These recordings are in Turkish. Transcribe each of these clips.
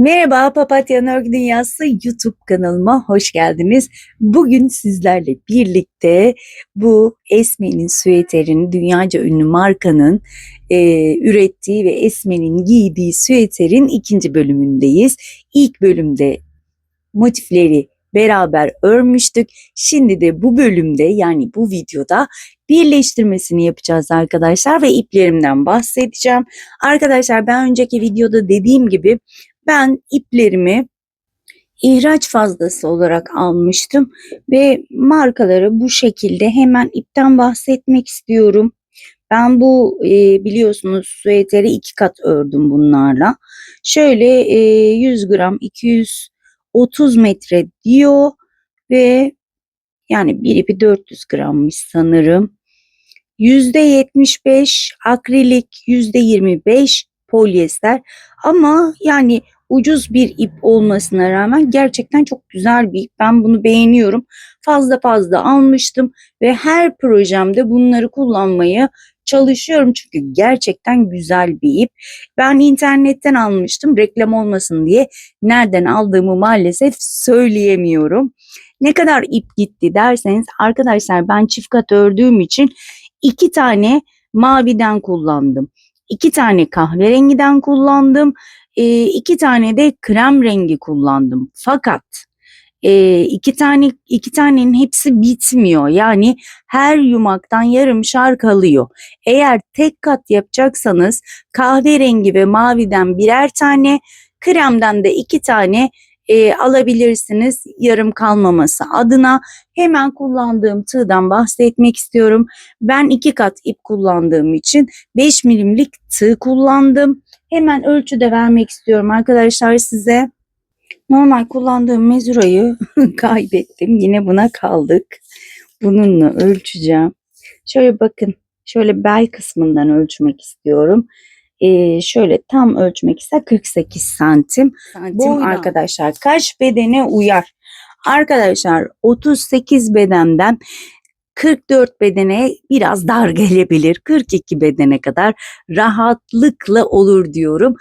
Merhaba, Papatya Örgü Dünyası YouTube kanalıma hoş geldiniz. Bugün sizlerle birlikte bu Esme'nin süeterin, dünyaca ünlü markanın ürettiği ve Esme'nin giydiği süeterin ikinci bölümündeyiz. İlk bölümde motifleri beraber örmüştük. Şimdi de bu bölümde, yani bu videoda birleştirmesini yapacağız arkadaşlar ve iplerimden bahsedeceğim. Arkadaşlar, ben önceki videoda dediğim gibi ben iplerimi ihraç fazlası olarak almıştım ve markaları bu şekilde. Hemen ipten bahsetmek istiyorum. Ben bu biliyorsunuz süveteri 2 kat ördüm bunlarla. Şöyle 100 gram 230 metre diyor ve yani bir ipi 400 grammış sanırım. %75 akrilik, %25 polyester, ama yani ucuz bir ip olmasına rağmen gerçekten çok güzel bir ip. Ben bunu beğeniyorum. Fazla fazla almıştım ve her projemde bunları kullanmayı çalışıyorum çünkü gerçekten güzel bir ip. Ben internetten almıştım, reklam olmasın diye. Nereden aldığımı maalesef söyleyemiyorum. Ne kadar ip gitti derseniz arkadaşlar, ben çift kat ördüğüm için 2 tane maviden kullandım. 2 tane kahverengiden kullandım. 2 tane de krem rengi kullandım. Fakat iki tanenin hepsi bitmiyor. Yani her yumaktan yarımşar kalıyor. Eğer tek kat yapacaksanız kahverengi ve maviden birer tane, kremden de 2 tane alabilirsiniz, yarım kalmaması adına. Hemen kullandığım tığdan bahsetmek istiyorum. Ben 2 kat ip kullandığım için 5 milimlik tığ kullandım. Hemen ölçü de vermek istiyorum arkadaşlar size. Normal kullandığım mezurayı kaybettim. Yine buna kaldık. Bununla ölçeceğim. Şöyle bakın. Şöyle bel kısmından ölçmek istiyorum. Şöyle tam ölçmek ise 48 santim. Boydan arkadaşlar kaç bedene uyar? Arkadaşlar 38 bedenden 44 bedene biraz dar gelebilir. 42 bedene kadar rahatlıkla olur diyorum.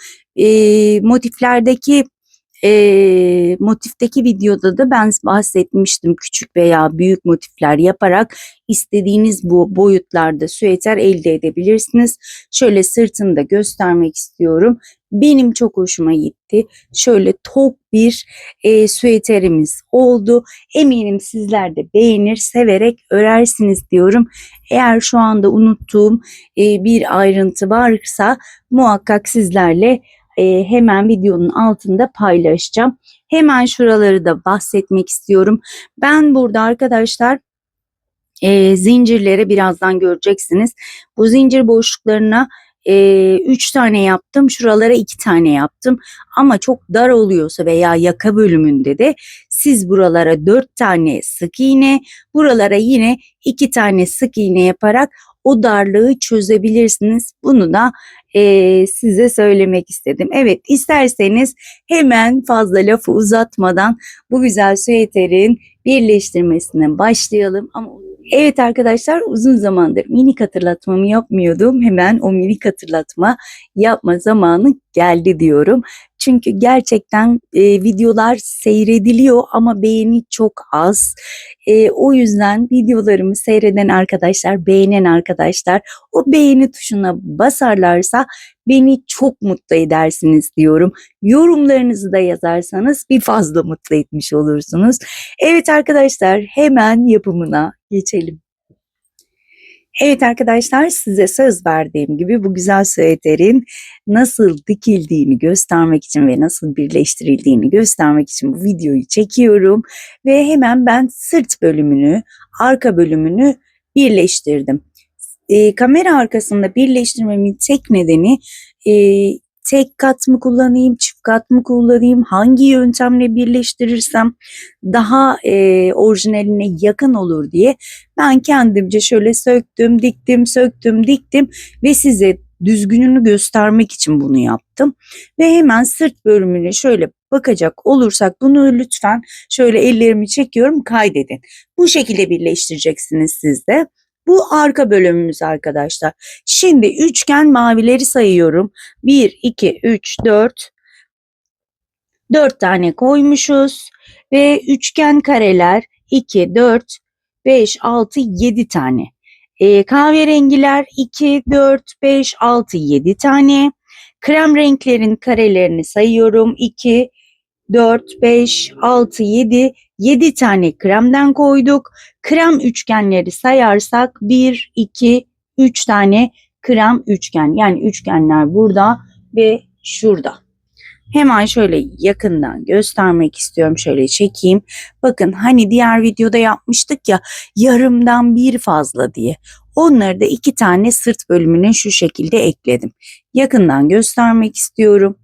Motifteki videoda da ben bahsetmiştim, küçük veya büyük motifler yaparak istediğiniz bu boyutlarda süeter elde edebilirsiniz. Şöyle sırtını da göstermek istiyorum. Benim çok hoşuma gitti. Şöyle tok bir süeterimiz oldu. Eminim sizler de beğenir, severek örersiniz diyorum. Eğer şu anda unuttuğum bir ayrıntı varsa muhakkak sizlerle hemen videonun altında paylaşacağım. Hemen şuraları da bahsetmek istiyorum. Ben burada arkadaşlar zincirleri birazdan göreceksiniz. Bu zincir boşluklarına 3 tane yaptım. Şuralara 2 tane yaptım. Ama çok dar oluyorsa veya yaka bölümünde de siz buralara 4 tane sık iğne, buralara yine 2 tane sık iğne yaparak o darlığı çözebilirsiniz. Bunu da size söylemek istedim. Evet, isterseniz hemen fazla lafı uzatmadan bu güzel süeterin birleştirmesine başlayalım. Ama evet arkadaşlar, uzun zamandır minik hatırlatmamı yapmıyordum. Hemen o minik hatırlatma yapma zamanı geldi diyorum. Çünkü gerçekten videolar seyrediliyor ama beğeni çok az. O yüzden videolarımı seyreden arkadaşlar, beğenen arkadaşlar o beğeni tuşuna basarlarsa beni çok mutlu edersiniz diyorum. Yorumlarınızı da yazarsanız bir fazla mutlu etmiş olursunuz. Evet arkadaşlar, hemen yapımına geçelim. Evet arkadaşlar, size söz verdiğim gibi bu güzel süeterin nasıl dikildiğini göstermek için ve nasıl birleştirildiğini göstermek için bu videoyu çekiyorum. Ve hemen ben sırt bölümünü, arka bölümünü birleştirdim. Kamera arkasında birleştirmemin tek nedeni tek kat mı kullanayım, çift kat mı kullanayım, hangi yöntemle birleştirirsem daha orijinaline yakın olur diye ben kendimce şöyle söktüm, diktim, söktüm, diktim ve size düzgününü göstermek için bunu yaptım. Ve hemen sırt bölümüne şöyle bakacak olursak, bunu lütfen şöyle ellerimi çekiyorum, kaydedin. Bu şekilde birleştireceksiniz siz de. Bu arka bölümümüz arkadaşlar. Şimdi üçgen mavileri sayıyorum. 1, 2, 3, 4, 4 tane koymuşuz ve üçgen kareler 2, 4, 5, 6, 7 tane. Kahverengiler 2, 4, 5, 6, 7 tane. Krem renklerin karelerini sayıyorum. 2, 4, 5, 6, 7. 7 tane kremden koyduk. Krem üçgenleri sayarsak 1, 2, 3 tane krem üçgen. Yani üçgenler burada ve şurada. Hemen şöyle yakından göstermek istiyorum. Şöyle çekeyim. Bakın hani diğer videoda yapmıştık ya, yarımdan bir fazla diye. Onları da 2 tane sırt bölümüne şu şekilde ekledim. Yakından göstermek istiyorum.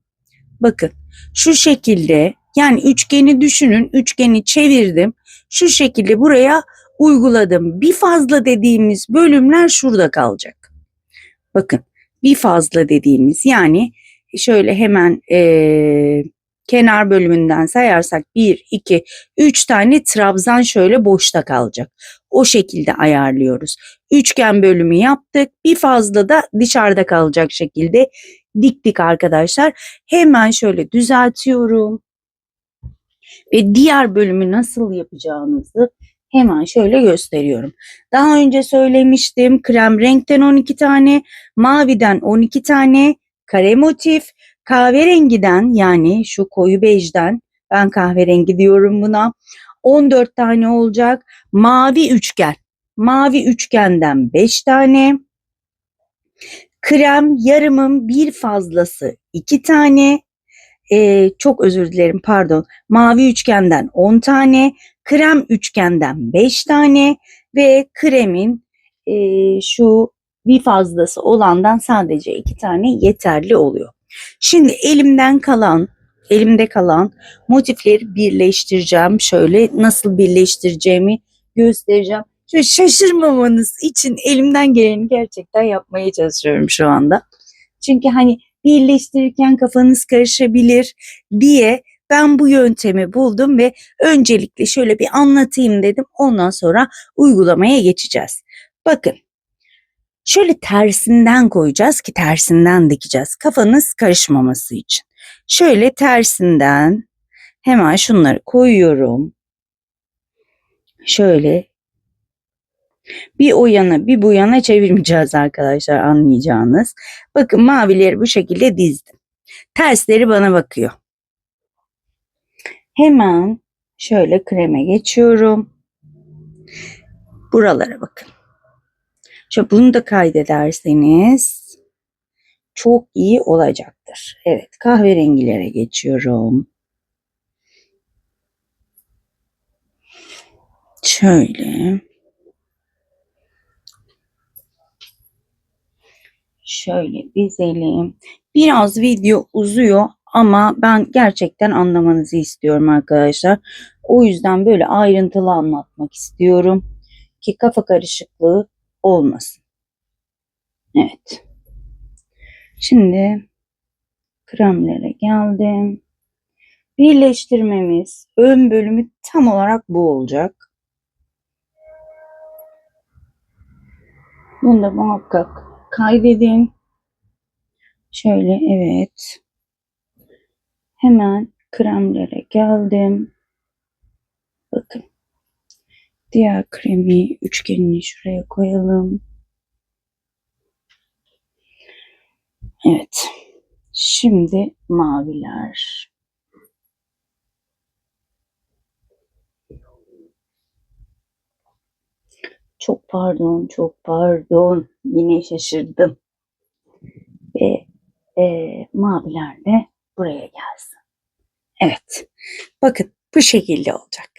Bakın şu şekilde, yani üçgeni düşünün. Üçgeni çevirdim. Şu şekilde buraya uyguladım. Bir fazla dediğimiz bölümler şurada kalacak. Bakın bir fazla dediğimiz, yani şöyle hemen kenar bölümünden sayarsak 1, 2, 3 tane trabzan şöyle boşta kalacak. O şekilde ayarlıyoruz. Üçgen bölümü yaptık. Bir fazla da dışarıda kalacak şekilde diktik arkadaşlar. Hemen şöyle düzeltiyorum. Ve diğer bölümü nasıl yapacağınızı hemen şöyle gösteriyorum. Daha önce söylemiştim. Krem renkten 12 tane, maviden 12 tane, kare motif, kahverengiden, yani şu koyu bejden, ben kahverengi diyorum buna, 14 tane olacak. Mavi üçgen. Mavi üçgenden 5 tane. Krem yarımın bir fazlası 2 tane. Çok özür dilerim, pardon. Mavi üçgenden 10 tane, krem üçgenden 5 tane ve kremin şu bir fazlası olandan sadece 2 tane yeterli oluyor. Şimdi elimde kalan motifleri birleştireceğim. Şöyle nasıl birleştireceğimi göstereceğim. Şöyle şaşırmamanız için elimden geleni gerçekten yapmaya çalışıyorum şu anda. Çünkü hani birleştirirken kafanız karışabilir diye ben bu yöntemi buldum ve öncelikle şöyle bir anlatayım dedim. Ondan sonra uygulamaya geçeceğiz. Bakın, şöyle tersinden koyacağız ki tersinden dikeceğiz. Kafanız karışmaması için. Şöyle tersinden hemen şunları koyuyorum. Şöyle bir o yana bir bu yana çevirmeyeceğiz arkadaşlar, anlayacağınız. Bakın mavileri bu şekilde dizdim. Tersleri bana bakıyor. Hemen şöyle kreme geçiyorum. Buralara bakın. Şöyle bunu da kaydederseniz çok iyi olacaktır. Evet, kahverengilere geçiyorum. Şöyle. Şöyle dizelim. Biraz video uzuyor ama ben gerçekten anlamanızı istiyorum arkadaşlar. O yüzden böyle ayrıntılı anlatmak istiyorum ki kafa karışıklığı olmasın. Evet. Şimdi kremlere geldim. Birleştirmemiz, ön bölümü tam olarak bu olacak. Bunu da muhakkak kaydedin. Şöyle, evet. Hemen kremlere geldim. Bakın. Diğer kremi, üçgenini şuraya koyalım. Evet. Şimdi maviler. Çok pardon, çok pardon. Yine şaşırdım. Ve maviler de buraya gelsin. Evet. Bakın bu şekilde olacak.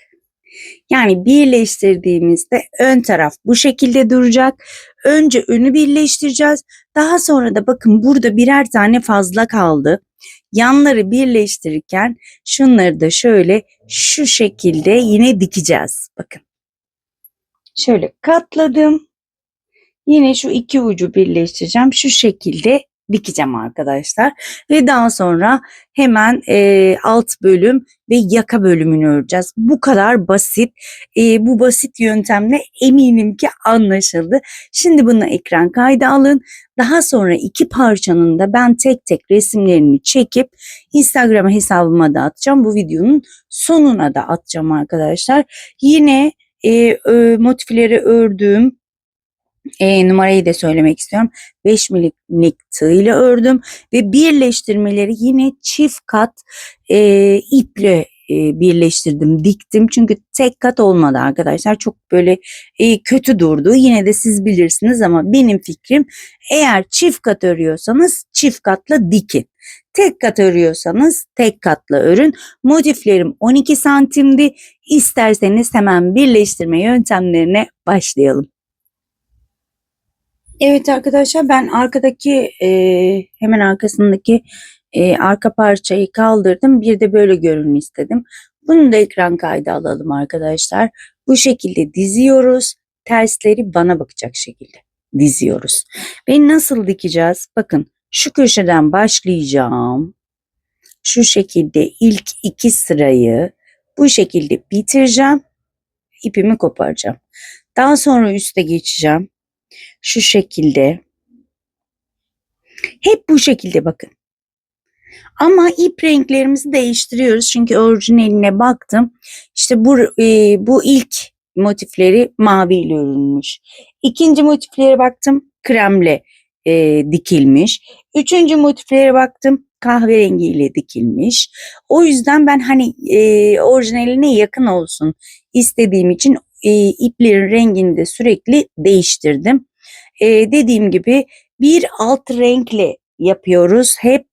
Yani birleştirdiğimizde ön taraf bu şekilde duracak. Önce önü birleştireceğiz. Daha sonra da bakın burada birer tane fazla kaldı. Yanları birleştirirken şunları da şöyle şu şekilde yine dikeceğiz. Bakın. Şöyle katladım. Yine şu iki ucu birleştireceğim. Şu şekilde dikeceğim arkadaşlar. Ve daha sonra hemen alt bölüm ve yaka bölümünü öreceğiz. Bu kadar basit. Bu basit yöntemle eminim ki anlaşıldı. Şimdi bunu ekran kaydı alın. Daha sonra iki parçanın da ben tek tek resimlerini çekip Instagram hesabıma da atacağım. Bu videonun sonuna da atacağım arkadaşlar. Yine motifleri ördüğüm numarayı da söylemek istiyorum. 5 milimlik tığ ile ördüm ve birleştirmeleri yine çift kat iple birleştirdim, diktim. Çünkü tek kat olmadı arkadaşlar. Çok böyle kötü durdu. Yine de siz bilirsiniz ama benim fikrim, eğer çift kat örüyorsanız çift katla dikin. Tek kat örüyorsanız tek katla örün. Motiflerim 12 santimdi. İsterseniz hemen birleştirme yöntemlerine başlayalım. Evet arkadaşlar, ben arkadaki hemen arkasındaki arka parçayı kaldırdım. Bir de böyle görün istedim. Bunu da ekran kaydı alalım arkadaşlar. Bu şekilde diziyoruz. Tersleri bana bakacak şekilde diziyoruz. Ve nasıl dikeceğiz? Bakın, şu köşeden başlayacağım. Şu şekilde ilk 2 sırayı bu şekilde bitireceğim. İpimi koparacağım. Daha sonra üste geçeceğim. Şu şekilde. Hep bu şekilde bakın. Ama ip renklerimizi değiştiriyoruz. Çünkü orijinaline baktım. İşte bu ilk motifleri maviyle örülmüş. İkinci motiflere baktım, kremle dikilmiş. Üçüncü motiflere baktım, kahverengiyle dikilmiş. O yüzden ben hani orijinaline yakın olsun istediğim için iplerin rengini de sürekli değiştirdim. Dediğim gibi bir alt renkle yapıyoruz hep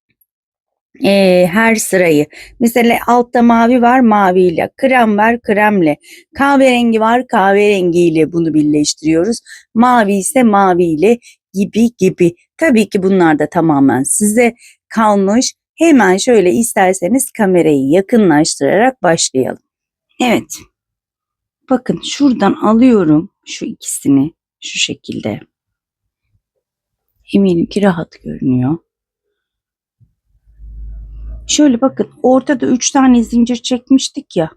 her sırayı. Mesela altta mavi var, maviyle, krem var, kremle, kahverengi var, kahverengiyle bunu birleştiriyoruz. Mavi ise maviyle, gibi gibi. Tabii ki bunlar da tamamen size kalmış. Hemen şöyle isterseniz kamerayı yakınlaştırarak başlayalım. Evet. Bakın, şuradan alıyorum şu ikisini şu şekilde. Eminim ki rahat görünüyor. Şöyle bakın, ortada 3 tane zincir çekmiştik ya.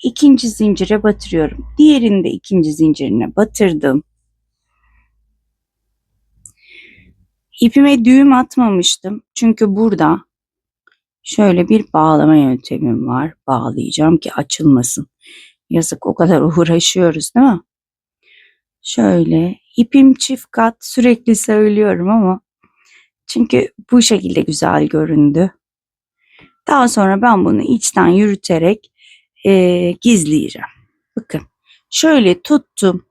İkinci zincire batırıyorum. Diğerini de ikinci zincirine batırdım. İpime düğüm atmamıştım. Çünkü burada şöyle bir bağlama yöntemim var. Bağlayacağım ki açılmasın. Yazık, o kadar uğraşıyoruz değil mi? Şöyle ipim çift kat, sürekli söylüyorum ama çünkü bu şekilde güzel göründü. Daha sonra ben bunu içten yürüterek gizleyeceğim. Bakın, şöyle tuttum.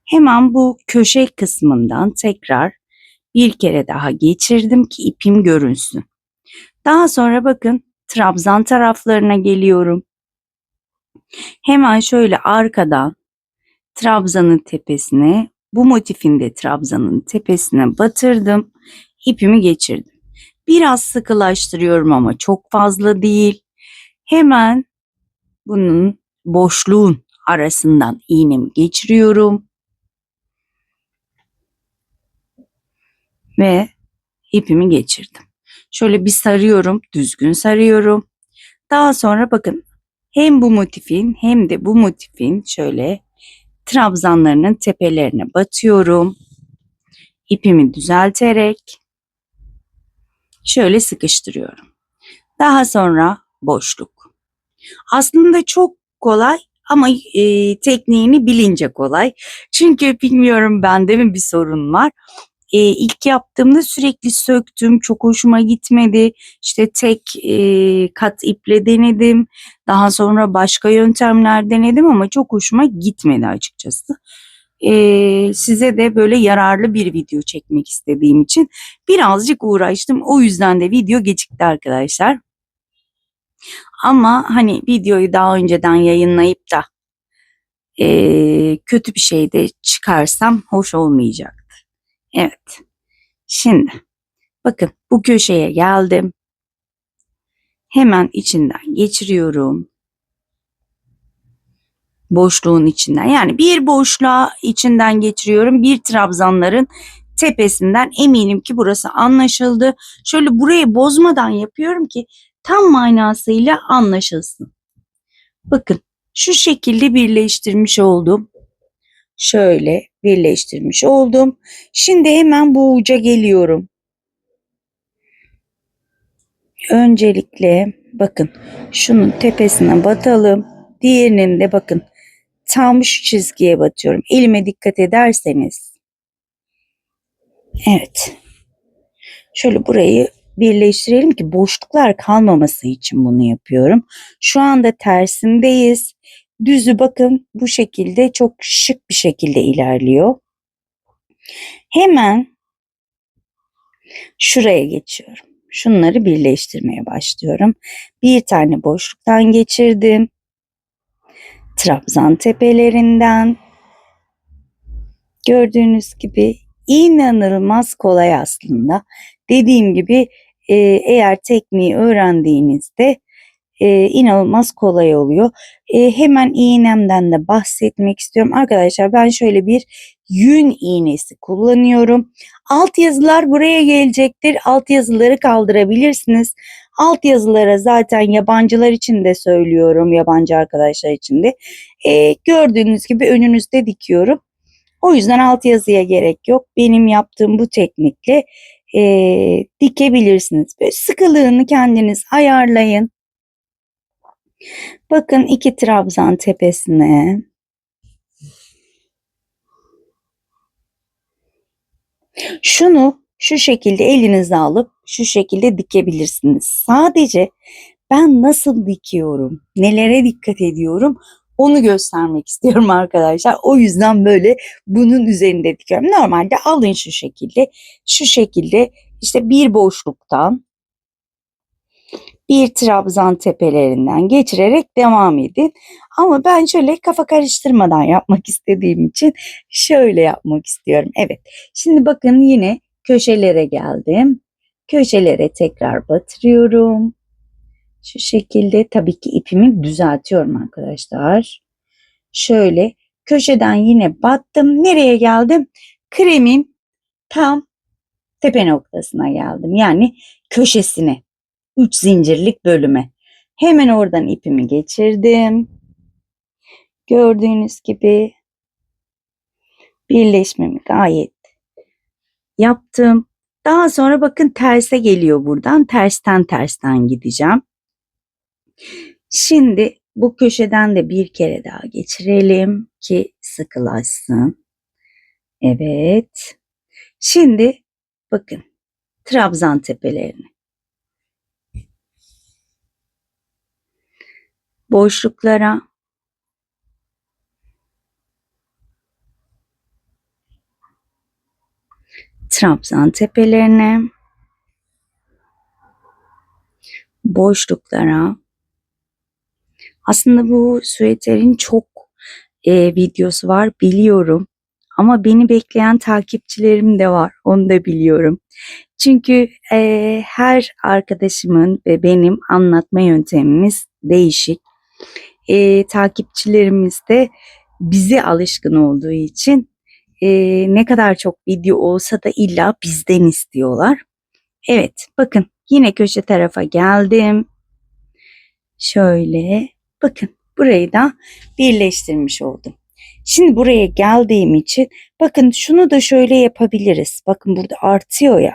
Hemen bu köşe kısmından tekrar bir kere daha geçirdim ki ipim görünsün. Daha sonra bakın, trabzan taraflarına geliyorum. Hemen şöyle arkadan trabzanın tepesine, bu motifin de trabzanın tepesine batırdım. İpimi geçirdim. Biraz sıkılaştırıyorum ama çok fazla değil. Hemen bunun boşluğun arasından iğnemi geçiriyorum. Ve ipimi geçirdim. Şöyle bir sarıyorum, düzgün sarıyorum. Daha sonra bakın, hem bu motifin hem de bu motifin şöyle trabzanlarının tepelerine batıyorum. İpimi düzelterek şöyle sıkıştırıyorum. Daha sonra boşluk. Aslında çok kolay ama tekniğini bilince kolay. Çünkü bilmiyorum, bende mi bir sorun var. İlk yaptığımda sürekli söktüm. Çok hoşuma gitmedi. İşte tek kat iple denedim. Daha sonra başka yöntemler denedim ama çok hoşuma gitmedi açıkçası. Size de böyle yararlı bir video çekmek istediğim için birazcık uğraştım. O yüzden de video gecikti arkadaşlar. Ama hani videoyu daha önceden yayınlayıp da kötü bir şey de çıkarsam hoş olmayacaktı. Evet. Şimdi bakın, bu köşeye geldim. Hemen içinden geçiriyorum. Boşluğun içinden, yani bir boşluğa içinden geçiriyorum. Bir trabzanların tepesinden eminim ki burası anlaşıldı. Şöyle burayı bozmadan yapıyorum ki tam manasıyla anlaşılsın. Bakın şu şekilde birleştirmiş oldum. Şöyle birleştirmiş oldum. Şimdi hemen bu uca geliyorum. Öncelikle bakın şunun tepesine batalım. Diğerinin de bakın tam şu çizgiye batıyorum. Elime dikkat ederseniz. Evet. Şöyle burayı birleştirelim ki boşluklar kalmaması için bunu yapıyorum. Şu anda tersindeyiz. Düzü bakın bu şekilde çok şık bir şekilde ilerliyor. Hemen şuraya geçiyorum. Şunları birleştirmeye başlıyorum. Bir tane boşluktan geçirdim. Trabzan tepelerinden. Gördüğünüz gibi inanılmaz kolay aslında. Dediğim gibi eğer tekniği öğrendiğinizde inanılmaz kolay oluyor. Hemen iğnemden de bahsetmek istiyorum. Arkadaşlar ben şöyle bir yün iğnesi kullanıyorum. Alt yazılar buraya gelecektir. Alt yazıları kaldırabilirsiniz. Alt yazılara zaten yabancılar için de söylüyorum. Yabancı arkadaşlar için de. Gördüğünüz gibi önünüzde dikiyorum. O yüzden alt yazıya gerek yok. Benim yaptığım bu teknikle dikebilirsiniz. Böyle sıkılığını kendiniz ayarlayın. Bakın iki trabzan tepesine. Şunu şu şekilde elinize alıp şu şekilde dikebilirsiniz. Sadece ben nasıl dikiyorum, nelere dikkat ediyorum onu göstermek istiyorum arkadaşlar. O yüzden böyle bunun üzerinde dikiyorum. Normalde alın şu şekilde işte bir boşluktan bir trabzan tepelerinden geçirerek devam edin. Ama ben şöyle kafa karıştırmadan yapmak istediğim için şöyle yapmak istiyorum. Evet. Şimdi bakın yine köşelere geldim. Köşelere tekrar batırıyorum. Şu şekilde tabii ki ipimi düzeltiyorum arkadaşlar. Şöyle köşeden yine battım. Nereye geldim? Kremin tam tepe noktasına geldim. Yani köşesine. 3 zincirlik bölüme. Hemen oradan ipimi geçirdim. Gördüğünüz gibi birleşmemi gayet yaptım. Daha sonra bakın terse geliyor buradan. Tersten gideceğim. Şimdi bu köşeden de bir kere daha geçirelim ki sıkılaşsın. Evet. Şimdi bakın trabzan tepelerini. Boşluklara trabzan tepelerine, boşluklara. Aslında bu süeterin çok videosu var biliyorum. Ama beni bekleyen takipçilerim de var. Onu da biliyorum. Çünkü her arkadaşımın ve benim anlatma yöntemimiz değişik. Takipçilerimiz de bize alışkın olduğu için ne kadar çok video olsa da illa bizden istiyorlar. Evet, bakın yine köşe tarafa geldim. Şöyle bakın burayı da birleştirmiş oldum. Şimdi buraya geldiğim için bakın şunu da şöyle yapabiliriz. Bakın burada artıyor ya.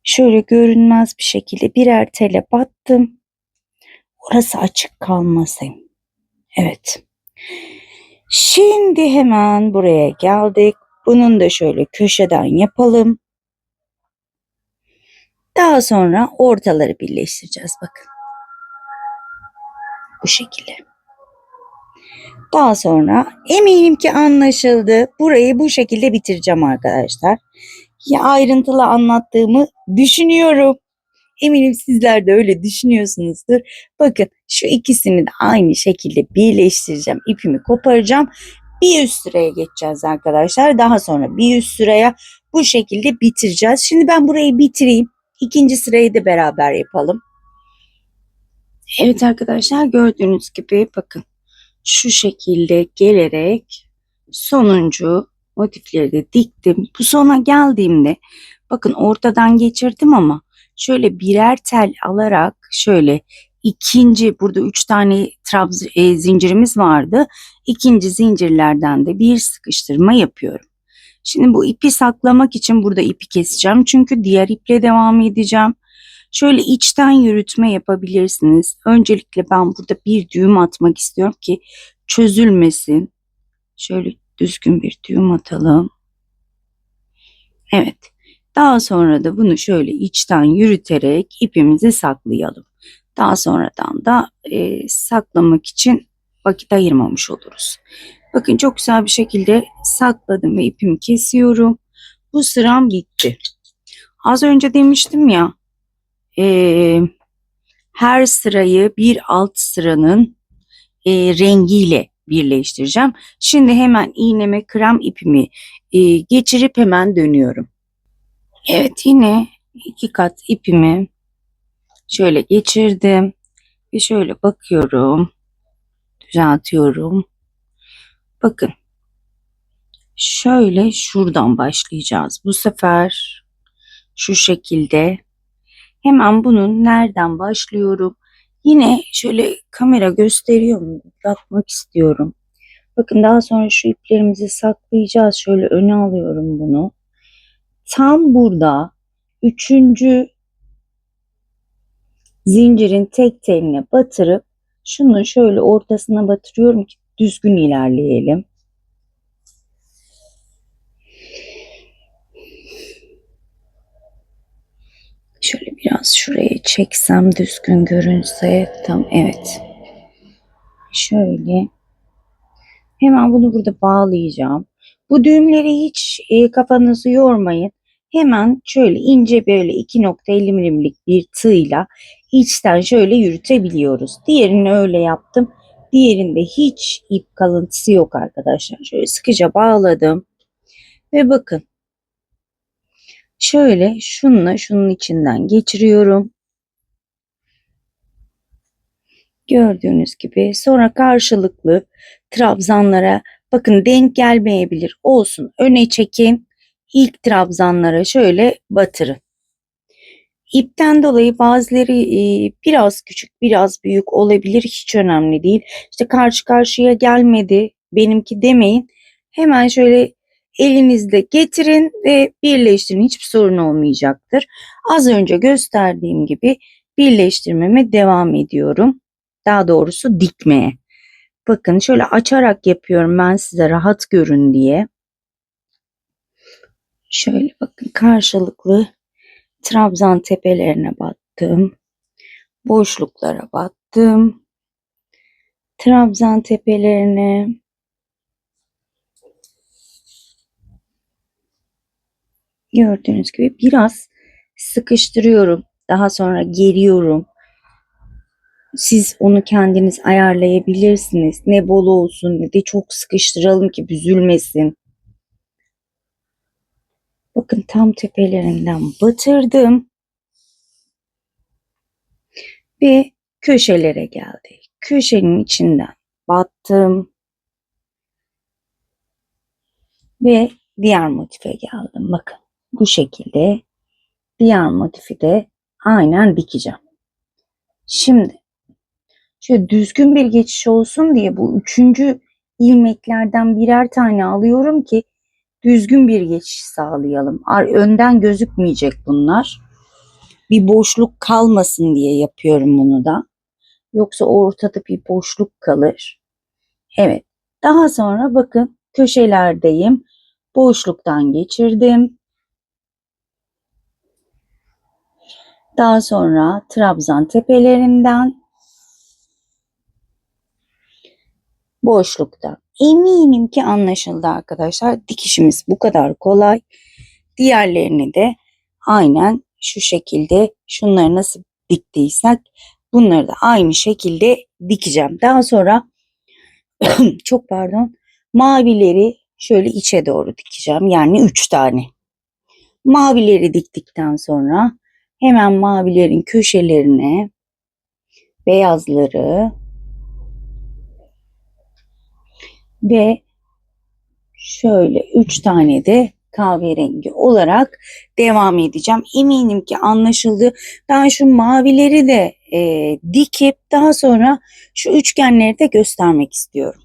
Şöyle görünmez bir şekilde birer tele battım. Orası açık kalmasın. Evet. Şimdi hemen buraya geldik. Bunun da şöyle köşeden yapalım. Daha sonra ortaları birleştireceğiz bakın. Bu şekilde. Daha sonra eminim ki anlaşıldı. Burayı bu şekilde bitireceğim arkadaşlar. Ya ayrıntılı anlattığımı düşünüyorum. Eminim sizler de öyle düşünüyorsunuzdur. Bakın şu ikisini de aynı şekilde birleştireceğim. İpimi koparacağım. Bir üst sıraya geçeceğiz arkadaşlar. Daha sonra bir üst sıraya bu şekilde bitireceğiz. Şimdi ben burayı bitireyim. İkinci sırayı da beraber yapalım. Evet arkadaşlar gördüğünüz gibi bakın şu şekilde gelerek sonuncu motifleri de diktim. Bu sona geldiğimde bakın ortadan geçirdim ama şöyle birer tel alarak şöyle ikinci, burada 3 tane zincirimiz vardı. İkinci zincirlerden de bir sıkıştırma yapıyorum. Şimdi bu ipi saklamak için burada ipi keseceğim. Çünkü diğer iple devam edeceğim. Şöyle içten yürütme yapabilirsiniz. Öncelikle ben burada bir düğüm atmak istiyorum ki çözülmesin. Şöyle düzgün bir düğüm atalım. Evet. Daha sonra da bunu şöyle içten yürüterek ipimizi saklayalım. Daha sonradan da saklamak için vakit ayırmamış oluruz. Bakın çok güzel bir şekilde sakladım ve ipimi kesiyorum. Bu sıram bitti. Az önce demiştim ya, her sırayı bir alt sıranın rengiyle birleştireceğim. Şimdi hemen iğneme krem ipimi geçirip hemen dönüyorum. Evet, yine 2 kat ipimi şöyle geçirdim ve şöyle bakıyorum, düzeltiyorum. Bakın şöyle şuradan başlayacağız. Bu sefer şu şekilde. Hemen bunun nereden başlıyorum? Yine şöyle kamera gösteriyor mu? Bakmak istiyorum. Bakın daha sonra şu iplerimizi saklayacağız. Şöyle öne alıyorum bunu. Tam burada üçüncü zincirin tek teline batırıp şunu şöyle ortasına batırıyorum ki düzgün ilerleyelim. Şöyle biraz şuraya çeksem düzgün görünse tam, evet. Şöyle hemen bunu burada bağlayacağım. Bu düğümleri hiç kafanızı yormayın. Hemen şöyle ince böyle 2,50 milimlik bir tığla içten şöyle yürütebiliyoruz. Diğerini öyle yaptım. Diğerinde hiç ip kalıntısı yok arkadaşlar. Şöyle sıkıca bağladım. Ve bakın şöyle şununla şunun içinden geçiriyorum. Gördüğünüz gibi sonra karşılıklı trabzanlara bakın, denk gelmeyebilir, olsun, öne çekin, ilk trabzanlara şöyle batırın. İpten dolayı bazıları biraz küçük biraz büyük olabilir, hiç önemli değil. İşte karşı karşıya gelmedi benimki demeyin, hemen şöyle elinizde getirin ve birleştirin, hiçbir sorun olmayacaktır. Az önce gösterdiğim gibi birleştirmeme devam ediyorum. Daha doğrusu dikmeye. Bakın şöyle açarak yapıyorum ben size rahat görün diye. Şöyle bakın karşılıklı trabzan tepelerine battım. Boşluklara battım. Trabzan tepelerine. Gördüğünüz gibi biraz sıkıştırıyorum. Daha sonra geriyorum. Siz onu kendiniz ayarlayabilirsiniz. Ne bol olsun ne de çok sıkıştıralım ki büzülmesin. Bakın tam tepelerinden batırdım. Ve köşelere geldi. Köşenin içinden battım. Ve diğer motife geldim. Bakın bu şekilde diğer motifi de aynen dikeceğim. Şimdi şöyle düzgün bir geçiş olsun diye bu üçüncü ilmeklerden birer tane alıyorum ki düzgün bir geçiş sağlayalım. Önden gözükmeyecek bunlar. Bir boşluk kalmasın diye yapıyorum bunu da. Yoksa ortada bir boşluk kalır. Evet. Daha sonra bakın köşelerdeyim. Boşluktan geçirdim. Daha sonra trabzan tepelerinden boşlukta. Eminim ki anlaşıldı arkadaşlar. Dikişimiz bu kadar kolay. Diğerlerini de aynen şu şekilde, şunları nasıl diktiysek bunları da aynı şekilde dikeceğim. Daha sonra çok pardon, mavileri şöyle içe doğru dikeceğim. Yani 3 tane. Mavileri diktikten sonra hemen mavilerin köşelerine beyazları ve şöyle 3 tane de kahverengi olarak devam edeceğim. Eminim ki anlaşıldı. Ben şu mavileri de dikip daha sonra şu üçgenleri de göstermek istiyorum.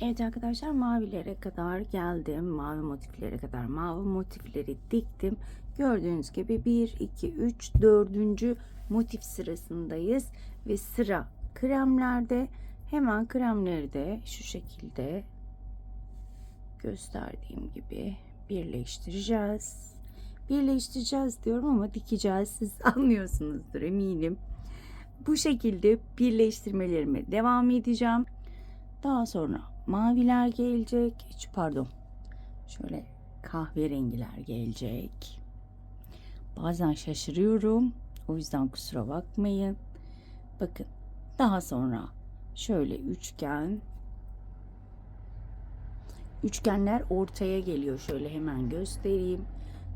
Evet arkadaşlar, mavilere kadar geldim. Mavi motiflere kadar mavi motifleri diktim. Gördüğünüz gibi 1, 2, 3, 4. motif sırasındayız. Ve sıra kremlerde. Hemen kremleri de şu şekilde gösterdiğim gibi birleştireceğiz. Birleştireceğiz diyorum ama dikeceğiz. Siz anlıyorsunuzdur eminim. Bu şekilde birleştirmelerime devam edeceğim. Daha sonra maviler gelecek. Pardon. Şöyle kahverengiler gelecek. Bazen şaşırıyorum. O yüzden kusura bakmayın. Bakın. Daha sonra şöyle üçgen. Üçgenler ortaya geliyor. Şöyle hemen göstereyim.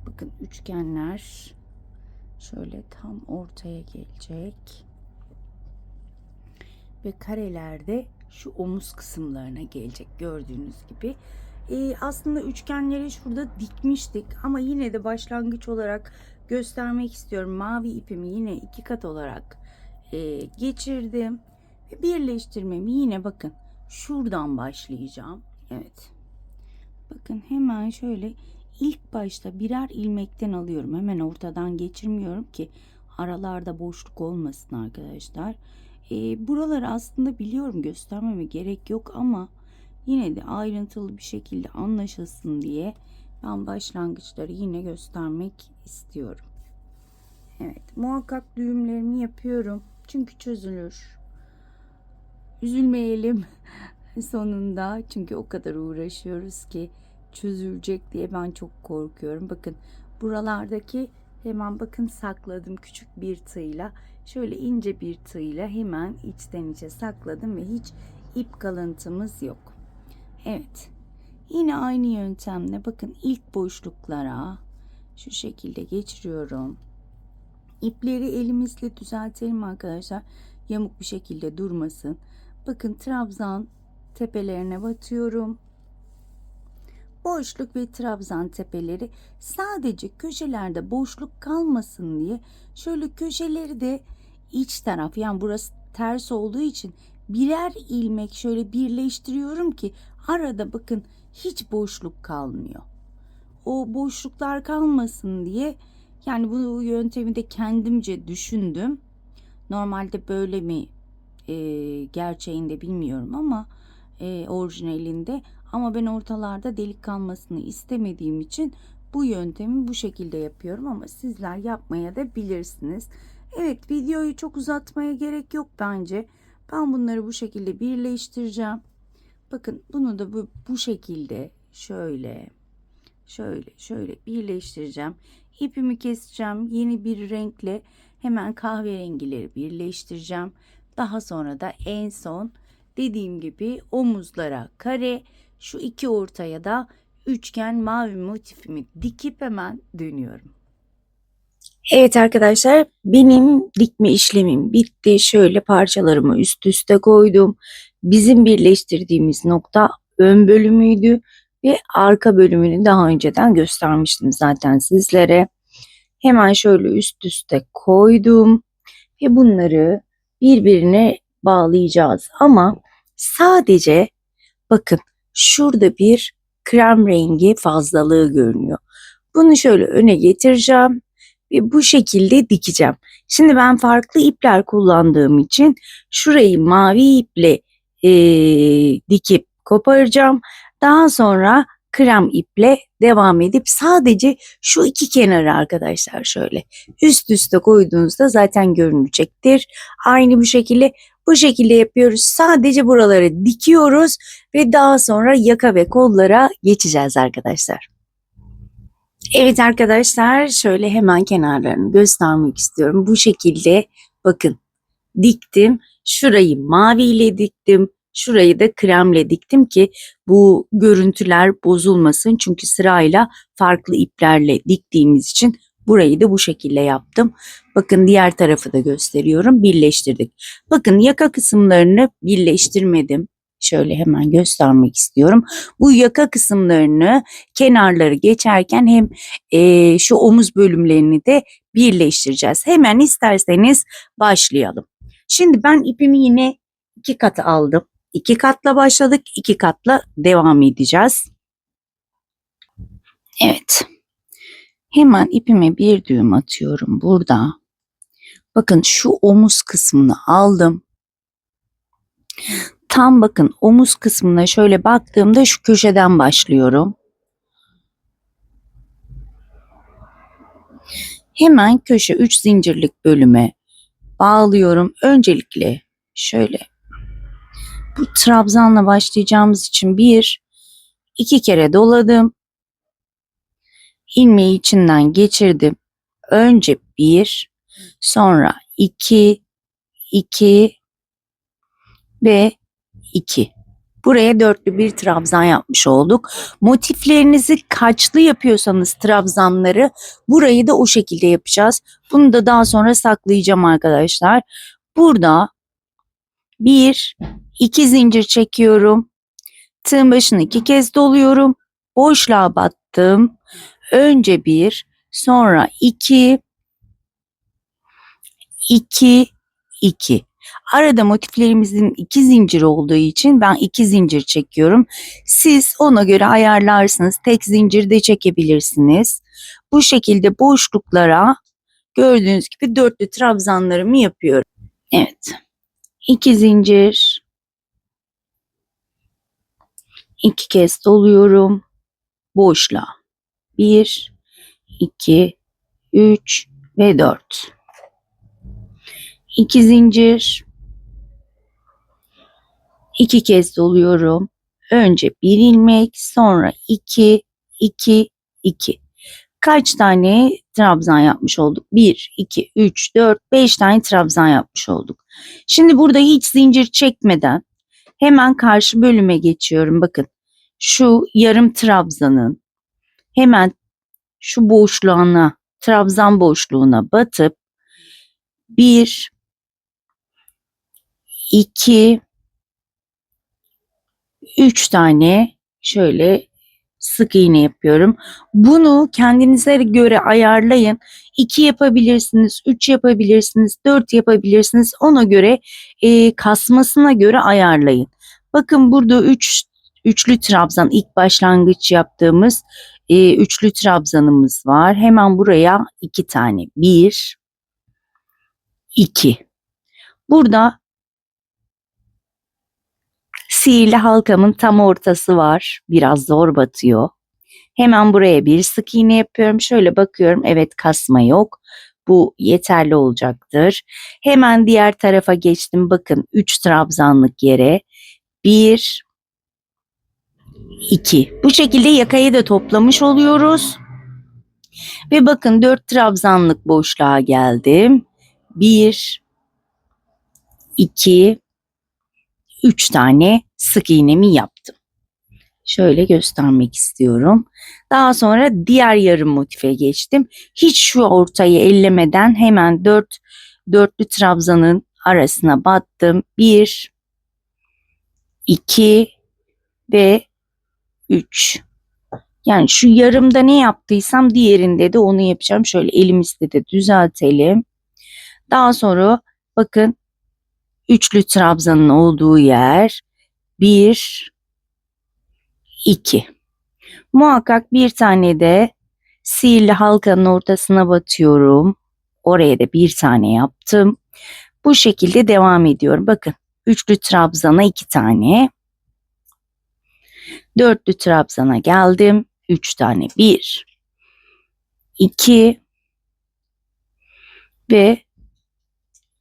Bakın üçgenler şöyle tam ortaya gelecek. Ve karelerde şu omuz kısımlarına gelecek gördüğünüz gibi. Aslında üçgenleri şurada dikmiştik ama yine de başlangıç olarak göstermek istiyorum. Mavi ipimi yine 2 kat olarak geçirdim. Ve birleştirmemi yine bakın şuradan başlayacağım. Evet. Bakın hemen şöyle ilk başta birer ilmekten alıyorum. Hemen ortadan geçirmiyorum ki aralarda boşluk olmasın arkadaşlar. Buraları aslında biliyorum, göstermeme gerek yok ama yine de ayrıntılı bir şekilde anlaşılsın diye ben başlangıçları yine göstermek istiyorum. Evet, muhakkak düğümlerimi yapıyorum çünkü çözülür. Üzülmeyelim sonunda, çünkü o kadar uğraşıyoruz ki çözülecek diye ben çok korkuyorum. Bakın buralardaki hemen bakın sakladım küçük bir tığla, şöyle ince bir tığla hemen içten içe sakladım ve hiç ip kalıntımız yok. Evet, yine aynı yöntemle bakın ilk boşluklara şu şekilde geçiriyorum. İpleri elimizle düzeltelim arkadaşlar, yamuk bir şekilde durmasın. Bakın trabzan tepelerine batıyorum. Boşluk ve trabzan tepeleri, sadece köşelerde boşluk kalmasın diye şöyle köşeleri de iç taraf, yani burası ters olduğu için birer ilmek şöyle birleştiriyorum ki arada bakın hiç boşluk kalmıyor. O boşluklar kalmasın diye, yani bu yöntemi de kendimce düşündüm. Normalde böyle mi gerçeğinde bilmiyorum ama orijinalinde, ama ben ortalarda delik kalmasını istemediğim için bu yöntemi bu şekilde yapıyorum, ama sizler yapmaya da bilirsiniz. Evet, videoyu çok uzatmaya gerek yok bence. Ben bunları bu şekilde birleştireceğim. Bakın bunu da bu şekilde şöyle birleştireceğim. İpimi keseceğim. Yeni bir renkle hemen kahverengileri birleştireceğim. Daha sonra da en son dediğim gibi omuzlara kare, şu iki ortaya da üçgen mavi motifimi dikip hemen dönüyorum. Evet arkadaşlar, benim dikme işlemim bitti. Şöyle parçalarımı üst üste koydum. Bizim birleştirdiğimiz nokta ön bölümüydü ve arka bölümünü daha önceden göstermiştim zaten sizlere. Hemen şöyle üst üste koydum ve bunları birbirine bağlayacağız. Ama sadece bakın şurada bir krem rengi fazlalığı görünüyor. Bunu şöyle öne getireceğim ve bu şekilde dikeceğim. Şimdi ben farklı ipler kullandığım için şurayı mavi iple dikip koparacağım. Daha sonra krem iple devam edip sadece şu iki kenarı arkadaşlar şöyle üst üste koyduğunuzda zaten görünecektir. Aynı bu şekilde yapıyoruz. Sadece buraları dikiyoruz ve daha sonra yaka ve kollara geçeceğiz arkadaşlar. Evet arkadaşlar, şöyle hemen kenarlarını göstermek istiyorum. Bu şekilde bakın diktim. Şurayı maviyle diktim. Şurayı da kremle diktim ki bu görüntüler bozulmasın. Çünkü sırayla farklı iplerle diktiğimiz için burayı da bu şekilde yaptım. Bakın diğer tarafı da gösteriyorum. Birleştirdik. Bakın yaka kısımlarını birleştirmedim. Şöyle hemen göstermek istiyorum. Bu yaka kısımlarını, kenarları geçerken hem şu omuz bölümlerini de birleştireceğiz. Hemen isterseniz başlayalım. Şimdi ben ipimi yine 2 kat aldım. 2 katla başladık, 2 katla devam edeceğiz. Evet. Hemen ipime bir düğüm atıyorum burada. Bakın şu omuz kısmını aldım. Tam bakın omuz kısmına şöyle baktığımda şu köşeden başlıyorum. Hemen köşe 3 zincirlik bölüme bağlıyorum. Öncelikle şöyle bu trabzanla başlayacağımız için 2 kere doladım. İlmeği içinden geçirdim. Önce 1, sonra 2, 2 ve 2. Buraya dörtlü bir trabzan yapmış olduk. Motiflerinizi kaçlı yapıyorsanız trabzanları burayı da o şekilde yapacağız. Bunu da daha sonra saklayacağım arkadaşlar. Burada 1, 2 zincir çekiyorum. Tığın başını 2 kez doluyorum. Boşluğa battım. Önce 1, sonra 2, 2, 2. Arada motiflerimizin 2 zincir olduğu için ben 2 zincir çekiyorum. Siz ona göre ayarlarsınız. Tek zincir de çekebilirsiniz. Bu şekilde boşluklara gördüğünüz gibi dörtlü trabzanlarımı yapıyorum. Evet. 2 zincir. 2 kez doluyorum. Boşluğa. 1, 2, 3 ve 4. 2 zincir. 2 kez doluyorum. Önce bir ilmek, sonra 2, 2, 2. Kaç tane trabzan yapmış olduk? 1, 2, 3, 4, 5 tane trabzan yapmış olduk. Şimdi burada hiç zincir çekmeden hemen karşı bölüme geçiyorum. Bakın şu yarım trabzanın hemen şu boşluğuna, trabzan boşluğuna batıp 1, 2, 3 tane şöyle sık iğne yapıyorum. Bunu kendinize göre ayarlayın. 2 yapabilirsiniz, 3 yapabilirsiniz, 4 yapabilirsiniz. Ona göre kasmasına göre ayarlayın. Bakın burada üçlü trabzan, ilk başlangıç yaptığımız üçlü trabzanımız var. Hemen buraya 2 tane. 1, 2. Burada sihirli halkamın tam ortası var. Biraz zor batıyor. Hemen buraya bir sık iğne yapıyorum. Şöyle bakıyorum. Evet, kasma yok. Bu yeterli olacaktır. Hemen diğer tarafa geçtim. Bakın 3 trabzanlık yere. 1, 2. Bu şekilde yakayı da toplamış oluyoruz. Ve bakın 4 trabzanlık boşluğa geldim. 1, 2, 3 tane sık iğnemi yaptım. Şöyle göstermek istiyorum. Daha sonra diğer yarım motife geçtim. Hiç şu ortayı ellemeden hemen dörtlü trabzanın arasına battım. 1, 2 ve 3. Yani şu yarımda ne yaptıysam diğerinde de onu yapacağım. Şöyle elimizde de düzeltelim. Daha sonra bakın üçlü trabzanın olduğu yer 1, 2. Muhakkak bir tane de sihirli halkanın ortasına batıyorum. Oraya da bir tane yaptım. Bu şekilde devam ediyorum. Bakın üçlü trabzana 2 tane. Dörtlü trabzana geldim. 3 tane. 1, 2 ve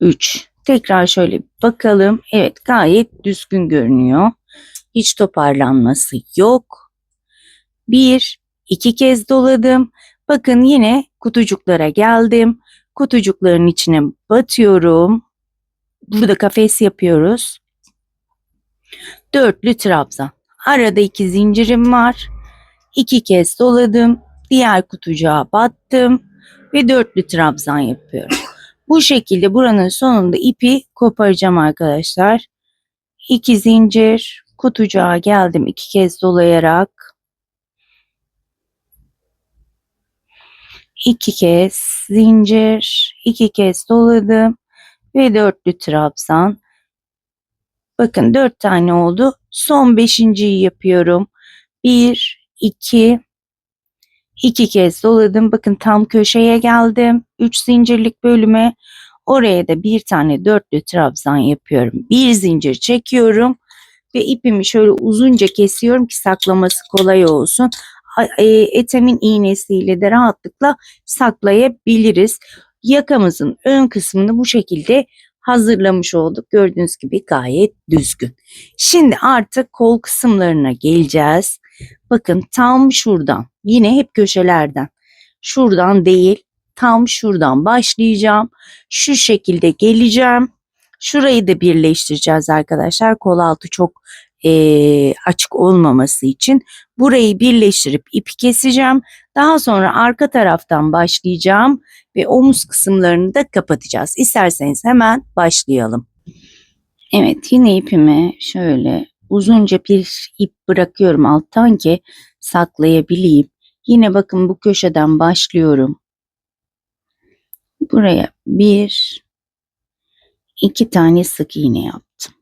3. Tekrar şöyle bakalım. Evet, gayet düzgün görünüyor. Hiç toparlanması yok. 1, 2 kez doladım. Bakın yine kutucuklara geldim. Kutucukların içine batıyorum. Burada kafes yapıyoruz. Dörtlü trabzan. Arada 2 zincirim var. 2 kez doladım. Diğer kutucuğa battım ve dörtlü trabzan yapıyorum. Bu şekilde buranın sonunda ipi koparacağım arkadaşlar. 2 zincir, Kutucuğa geldim 2 kez dolayarak. 2 kez zincir, 2 kez doladım ve dörtlü trabzan. Bakın 4 tane oldu. Son 5.'yi yapıyorum. 1, 2, 2 kez doladım. Bakın tam köşeye geldim. 3 zincirlik bölüme. Oraya da bir tane dörtlü trabzan yapıyorum. Bir zincir çekiyorum ve ipimi şöyle uzunca kesiyorum ki saklaması kolay olsun. Etemin iğnesiyle de rahatlıkla saklayabiliriz. Yakamızın ön kısmını bu şekilde hazırlamış olduk. Gördüğünüz gibi gayet düzgün. Şimdi artık kol kısımlarına geleceğiz. Bakın tam şuradan, yine hep köşelerden, şuradan değil, tam şuradan başlayacağım. Şu şekilde geleceğim. Şurayı da birleştireceğiz arkadaşlar. Kol altı çok açık olmaması için. Burayı birleştirip ipi keseceğim. Daha sonra arka taraftan başlayacağım ve omuz kısımlarını da kapatacağız. İsterseniz hemen başlayalım. Evet, yine ipime şöyle uzunca bir ip bırakıyorum alttan ki saklayabileyim. Yine bakın bu köşeden başlıyorum. Buraya 1, 2 tane sık iğne yaptım.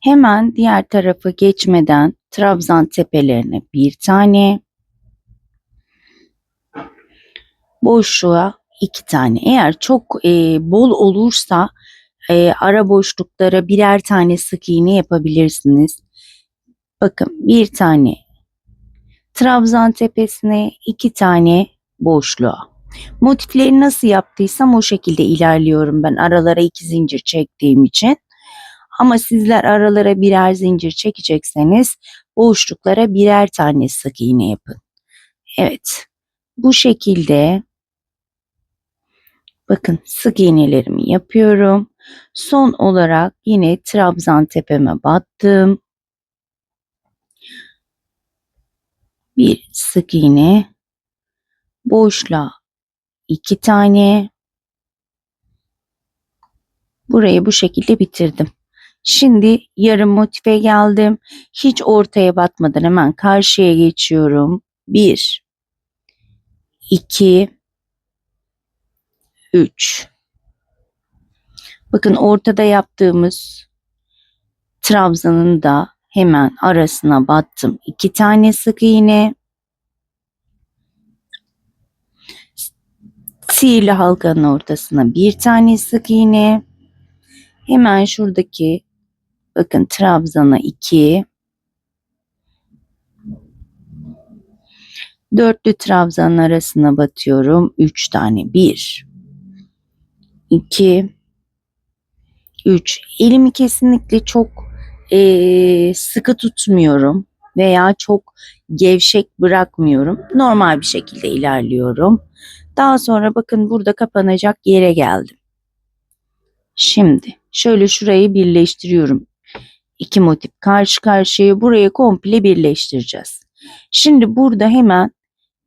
Hemen diğer tarafa geçmeden trabzan tepelerine bir tane, boşluğa 2 tane. Eğer çok bol olursa ara boşluklara birer tane sık iğne yapabilirsiniz. Bakın bir tane trabzan tepesine, 2 tane boşluğa. Motifleri nasıl yaptıysam o şekilde ilerliyorum ben, aralara 2 zincir çektiğim için. Ama sizler aralara birer zincir çekecekseniz boşluklara birer tane sık iğne yapın. Evet, bu şekilde bakın sık iğnelerimi yapıyorum. Son olarak yine trabzan tepeme battım. Bir sık iğne, boşluğa 2 tane. Burayı bu şekilde bitirdim. Şimdi yarım motife geldim. Hiç ortaya batmadan hemen karşıya geçiyorum. 1, 2, 3. Bakın ortada yaptığımız trabzanın da hemen arasına battım. 2 tane sık iğne. Sihirli halkanın ortasına bir tane sık iğne. Hemen şuradaki bakın trabzana 2. Dörtlü trabzanın arasına batıyorum. 3 tane. 1, 2, 3. Elimi kesinlikle çok sıkı tutmuyorum veya çok gevşek bırakmıyorum. Normal bir şekilde ilerliyorum. Daha sonra bakın burada kapanacak yere geldim. Şimdi şöyle şurayı birleştiriyorum. 2 motif karşı karşıya, burayı komple birleştireceğiz. Şimdi burada hemen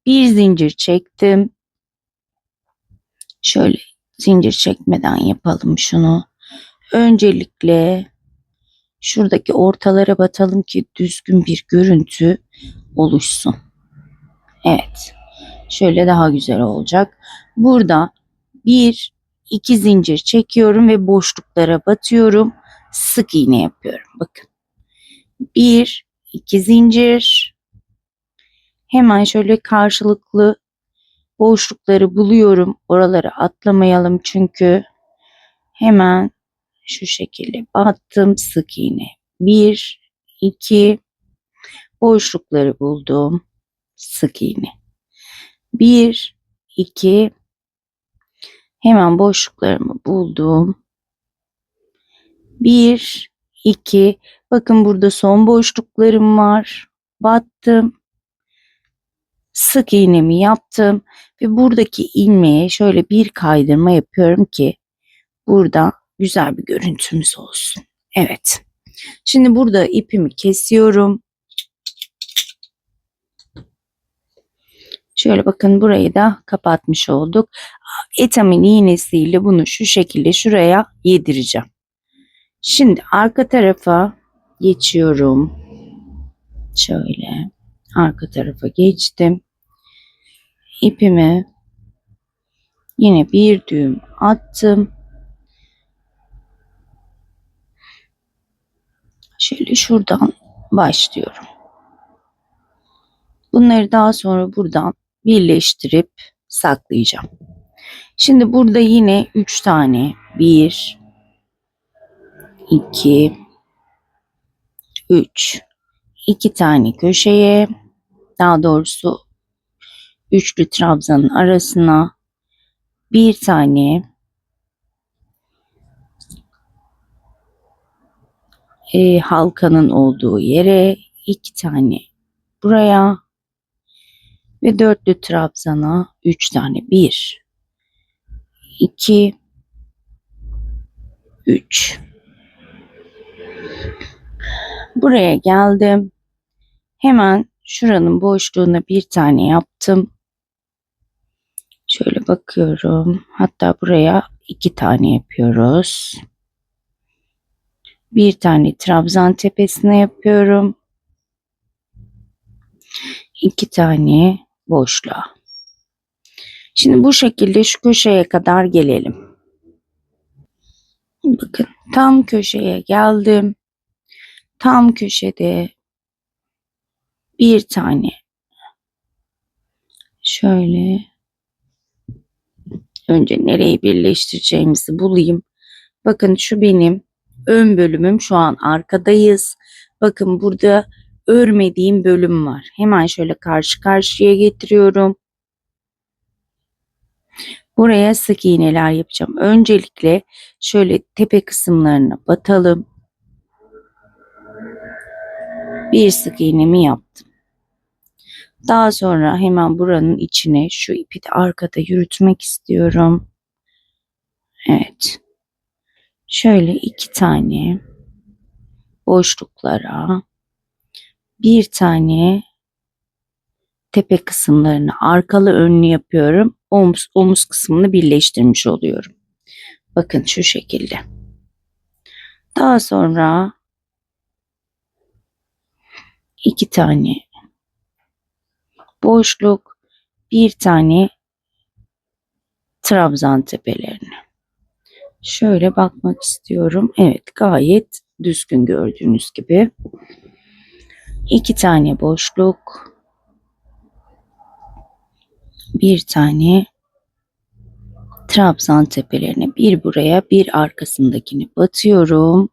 bir zincir çektim. Şöyle zincir çekmeden yapalım şunu. Öncelikle şuradaki ortalara batalım ki düzgün bir görüntü oluşsun. Evet. Şöyle daha güzel olacak. Burada 1, 2 zincir çekiyorum ve boşluklara batıyorum. Sık iğne yapıyorum. Bakın. 1, 2 zincir. Hemen şöyle karşılıklı boşlukları buluyorum. Oraları atlamayalım çünkü. Hemen şu şekilde battım, sık iğne. 1, 2, boşlukları buldum. Sık iğne. 1, 2, hemen boşluklarımı buldum. 1, 2, bakın burada son boşluklarım var. Battım. Sık iğnemi yaptım ve buradaki ilmeğe şöyle bir kaydırma yapıyorum ki burada güzel bir görüntümüz olsun. Evet. Şimdi burada ipimi kesiyorum. Şöyle bakın, burayı da kapatmış olduk. Etamin iğnesiyle bunu şu şekilde şuraya yedireceğim. Şimdi arka tarafa geçiyorum. Şöyle arka tarafa geçtim. İpimi yine bir düğüm attım. Şöyle şuradan başlıyorum. Bunları daha sonra buradan birleştirip saklayacağım. Şimdi burada yine 3 tane 1 2 3 2 tane köşeye, daha doğrusu üçlü trabzanın arasına bir tane halkanın olduğu yere, 2 tane buraya ve dörtlü trabzana 3 tane 1 2 3. Buraya geldim. Hemen şuranın boşluğuna bir tane yaptım. Şöyle bakıyorum. Hatta buraya 2 tane yapıyoruz. Bir tane trabzan tepesine yapıyorum. 2 tane boşluğa. Şimdi bu şekilde şu köşeye kadar gelelim. Bakın tam köşeye geldim. Tam köşede bir tane şöyle, önce nereyi birleştireceğimizi bulayım. Bakın şu benim ön bölümüm, şu an arkadayız. Bakın burada örmediğim bölüm var. Hemen şöyle karşı karşıya getiriyorum. Buraya sık iğneler yapacağım. Öncelikle şöyle tepe kısımlarına batalım. Bir sık iğnemi yaptım. Daha sonra hemen buranın içine şu ipi de arkada yürütmek istiyorum. Evet. Şöyle 2 tane boşluklara bir tane tepe kısımlarını arkalı önlü yapıyorum. Omuz kısmını birleştirmiş oluyorum. Bakın şu şekilde. Daha sonra 2 tane boşluk, bir tane trabzan tepelerini. Şöyle bakmak istiyorum. Evet, gayet düzgün gördüğünüz gibi. 2 tane boşluk, bir tane trabzan tepelerine, bir buraya bir arkasındakini batıyorum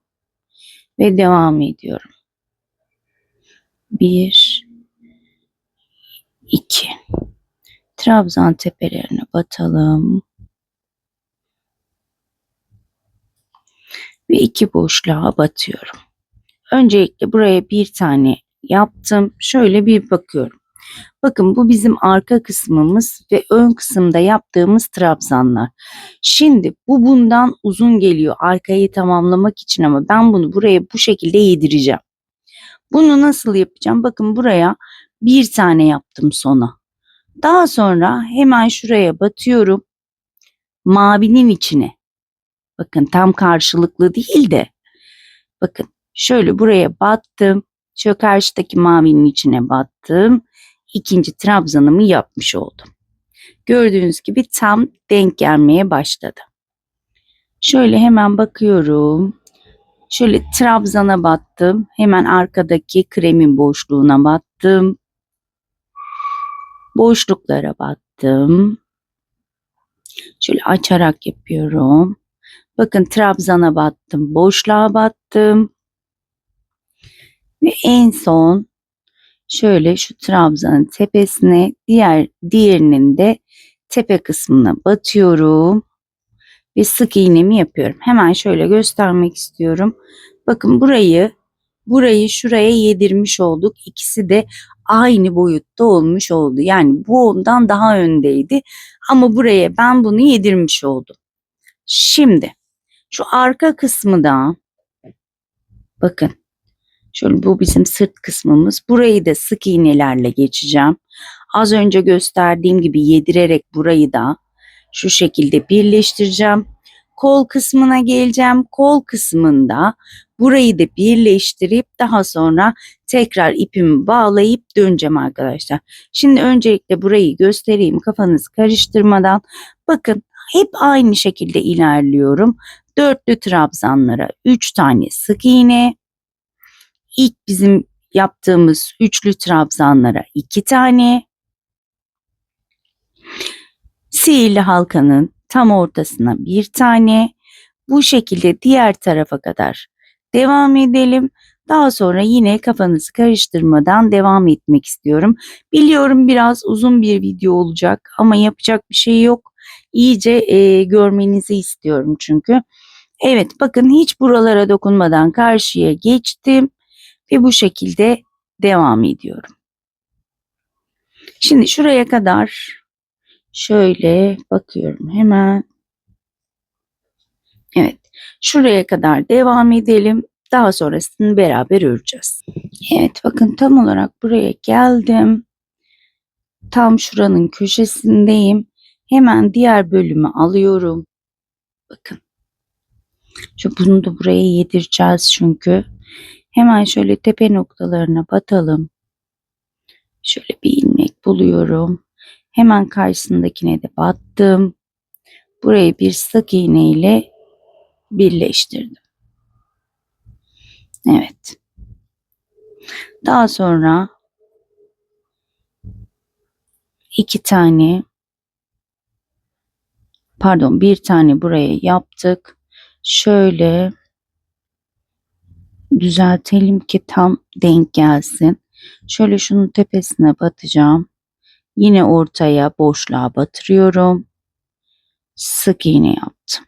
ve devam ediyorum. 1 2 trabzan tepelerine batalım ve 2 boşluğa batıyorum. Öncelikle buraya bir tane yaptım. Şöyle bir bakıyorum. Bakın bu bizim arka kısmımız ve ön kısımda yaptığımız trabzanlar. Şimdi bu bundan uzun geliyor arkayı tamamlamak için, ama ben bunu buraya bu şekilde yedireceğim. Bunu nasıl yapacağım? Bakın buraya bir tane yaptım sona. Daha sonra hemen şuraya batıyorum. Mavinin içine. Bakın tam karşılıklı değil de. Bakın şöyle buraya battım. Şu karşıdaki mavinin içine battım. İkinci trabzanımı yapmış oldum. Gördüğünüz gibi tam denk gelmeye başladı. Şöyle hemen bakıyorum. Şöyle trabzana battım. Hemen arkadaki kremin boşluğuna battım. Boşluklara battım. Şöyle açarak yapıyorum. Bakın trabzana battım. Boşluğa battım. Ve en son şöyle şu trabzanın tepesine, diğerinin de tepe kısmına batıyorum ve sık iğnemi yapıyorum. Hemen şöyle göstermek istiyorum. Bakın burayı şuraya yedirmiş olduk. İkisi de aynı boyutta olmuş oldu. Yani bu ondan daha öndeydi. Ama buraya ben bunu yedirmiş oldum. Şimdi şu arka kısmı da bakın. Şöyle bu bizim sırt kısmımız. Burayı da sık iğnelerle geçeceğim. Az önce gösterdiğim gibi yedirerek burayı da şu şekilde birleştireceğim. kol kısmına geleceğim. Kol kısmında burayı da birleştirip daha sonra tekrar ipimi bağlayıp döneceğim arkadaşlar. Şimdi öncelikle burayı göstereyim kafanızı karıştırmadan. Bakın hep aynı şekilde ilerliyorum. Dörtlü trabzanlara 3 tane sık iğne. İlk bizim yaptığımız üçlü trabzanlara 2 tane. Sihirli halkanın tam ortasına 1 tane. Bu şekilde diğer tarafa kadar devam edelim. Daha sonra yine kafanızı karıştırmadan devam etmek istiyorum. Biliyorum biraz uzun bir video olacak ama yapacak bir şey yok. İyice görmenizi istiyorum çünkü. Evet bakın hiç buralara dokunmadan karşıya geçtim ve bu şekilde devam ediyorum. Şimdi şuraya kadar şöyle bakıyorum hemen. Evet, şuraya kadar devam edelim. Daha sonrasını beraber öreceğiz. Evet, bakın tam olarak buraya geldim. Tam şuranın köşesindeyim. Hemen diğer bölümü alıyorum. Bakın. Bunu da buraya yedireceğiz çünkü. Hemen şöyle tepe noktalarına batalım. Şöyle bir ilmek buluyorum. Hemen karşısındakine de battım. Burayı bir sık iğne ile birleştirdim. Evet. Daha sonra 1 tane buraya yaptık. Şöyle düzeltelim ki tam denk gelsin. Şöyle şunun tepesine batacağım. Yine ortaya boşluğa batırıyorum. Sık iğne yaptım.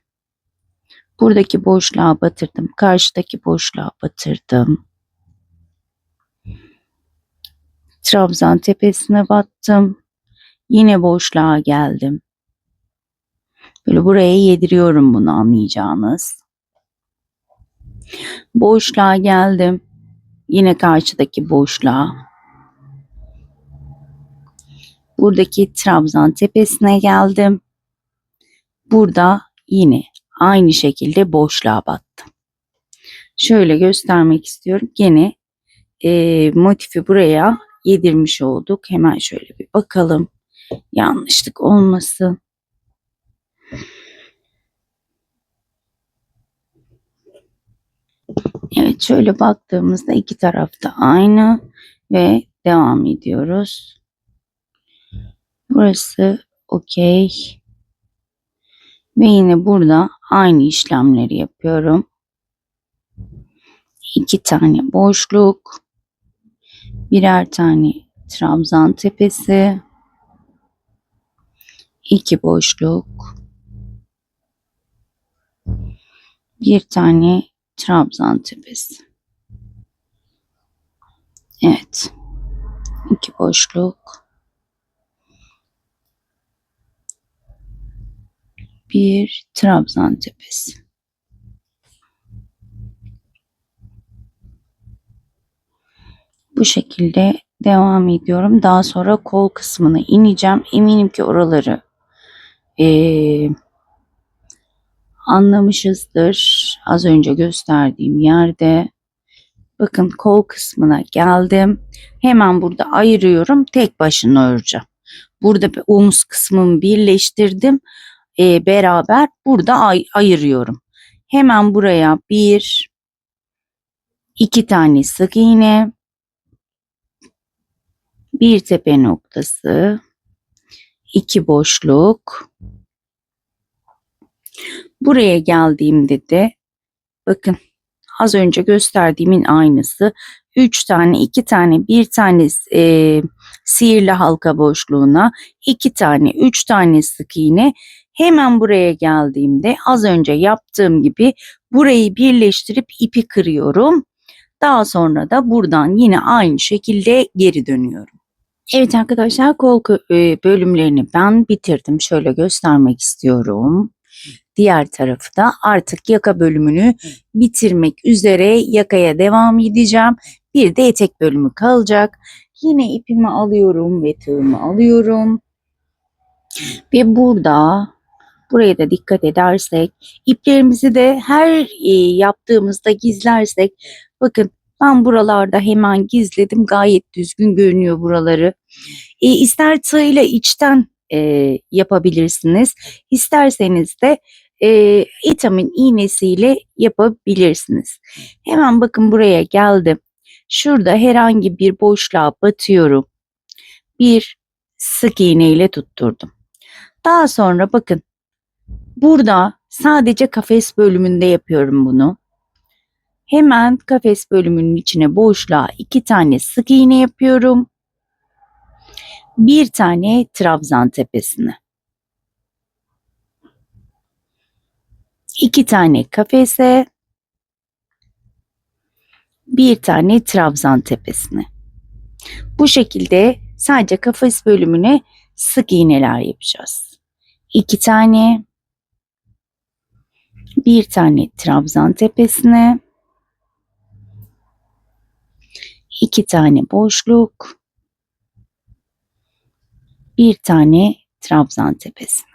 Buradaki boşluğa batırdım. Karşıdaki boşluğa batırdım. Trabzan tepesine battım. Yine boşluğa geldim. Böyle buraya yediriyorum bunu anlayacağınız. Boşluğa geldim. Yine karşıdaki boşluğa. Buradaki trabzan tepesine geldim. Burada yine aynı şekilde boşluğa battım. Şöyle göstermek istiyorum. Gene motifi buraya yedirmiş olduk. Hemen şöyle bir bakalım. Yanlışlık olmasın. Evet şöyle baktığımızda iki tarafta aynı ve devam ediyoruz. Burası okey. Ve yine burada aynı işlemleri yapıyorum. 2 tane boşluk, birer tane trabzan tepesi, 2 boşluk, bir tane trabzan tepesi. Evet. 2 boşluk. Bir trabzan tepesi. Bu şekilde devam ediyorum. Daha sonra kol kısmına ineceğim. Eminim ki oraları anlamışızdır. Az önce gösterdiğim yerde. Bakın kol kısmına geldim. Hemen burada ayırıyorum. Tek başına öreceğim. Burada omuz kısmımı birleştirdim. Beraber burada ayırıyorum. Hemen buraya 2 tane sık iğne, bir tepe noktası, 2 boşluk. Buraya geldiğimde de bakın az önce gösterdiğimin aynısı. 3 tane, 2 tane, bir tane sihirli halka boşluğuna, 2 tane, 3 tane sık iğne. Hemen buraya geldiğimde az önce yaptığım gibi burayı birleştirip ipi kırıyorum. Daha sonra da buradan yine aynı şekilde geri dönüyorum. Evet arkadaşlar kol bölümlerini ben bitirdim. Şöyle göstermek istiyorum. Diğer tarafı da artık yaka bölümünü bitirmek üzere yakaya devam edeceğim. Bir de etek bölümü kalacak. Yine ipimi alıyorum ve tığımı alıyorum. Ve burada Buraya da dikkat edersek, iplerimizi de her yaptığımızda gizlersek, bakın ben buralarda hemen gizledim, gayet düzgün görünüyor buraları. İster tığ içten yapabilirsiniz, isterseniz de itamin iğnesiyle yapabilirsiniz. Hemen bakın buraya geldim. Şurada herhangi bir boşluğa batıyorum. Bir sık iğne ile tutturdum. Daha sonra bakın burada sadece kafes bölümünde yapıyorum bunu. Hemen kafes bölümünün içine boşluğa 2 tane sık iğne yapıyorum. Bir tane trabzan tepesine. 2 tane kafese. Bir tane trabzan tepesine. Bu şekilde sadece kafes bölümüne sık iğneler yapacağız. 2 tane. Bir tane trabzan tepesine. 2 tane boşluk. Bir tane trabzan tepesine.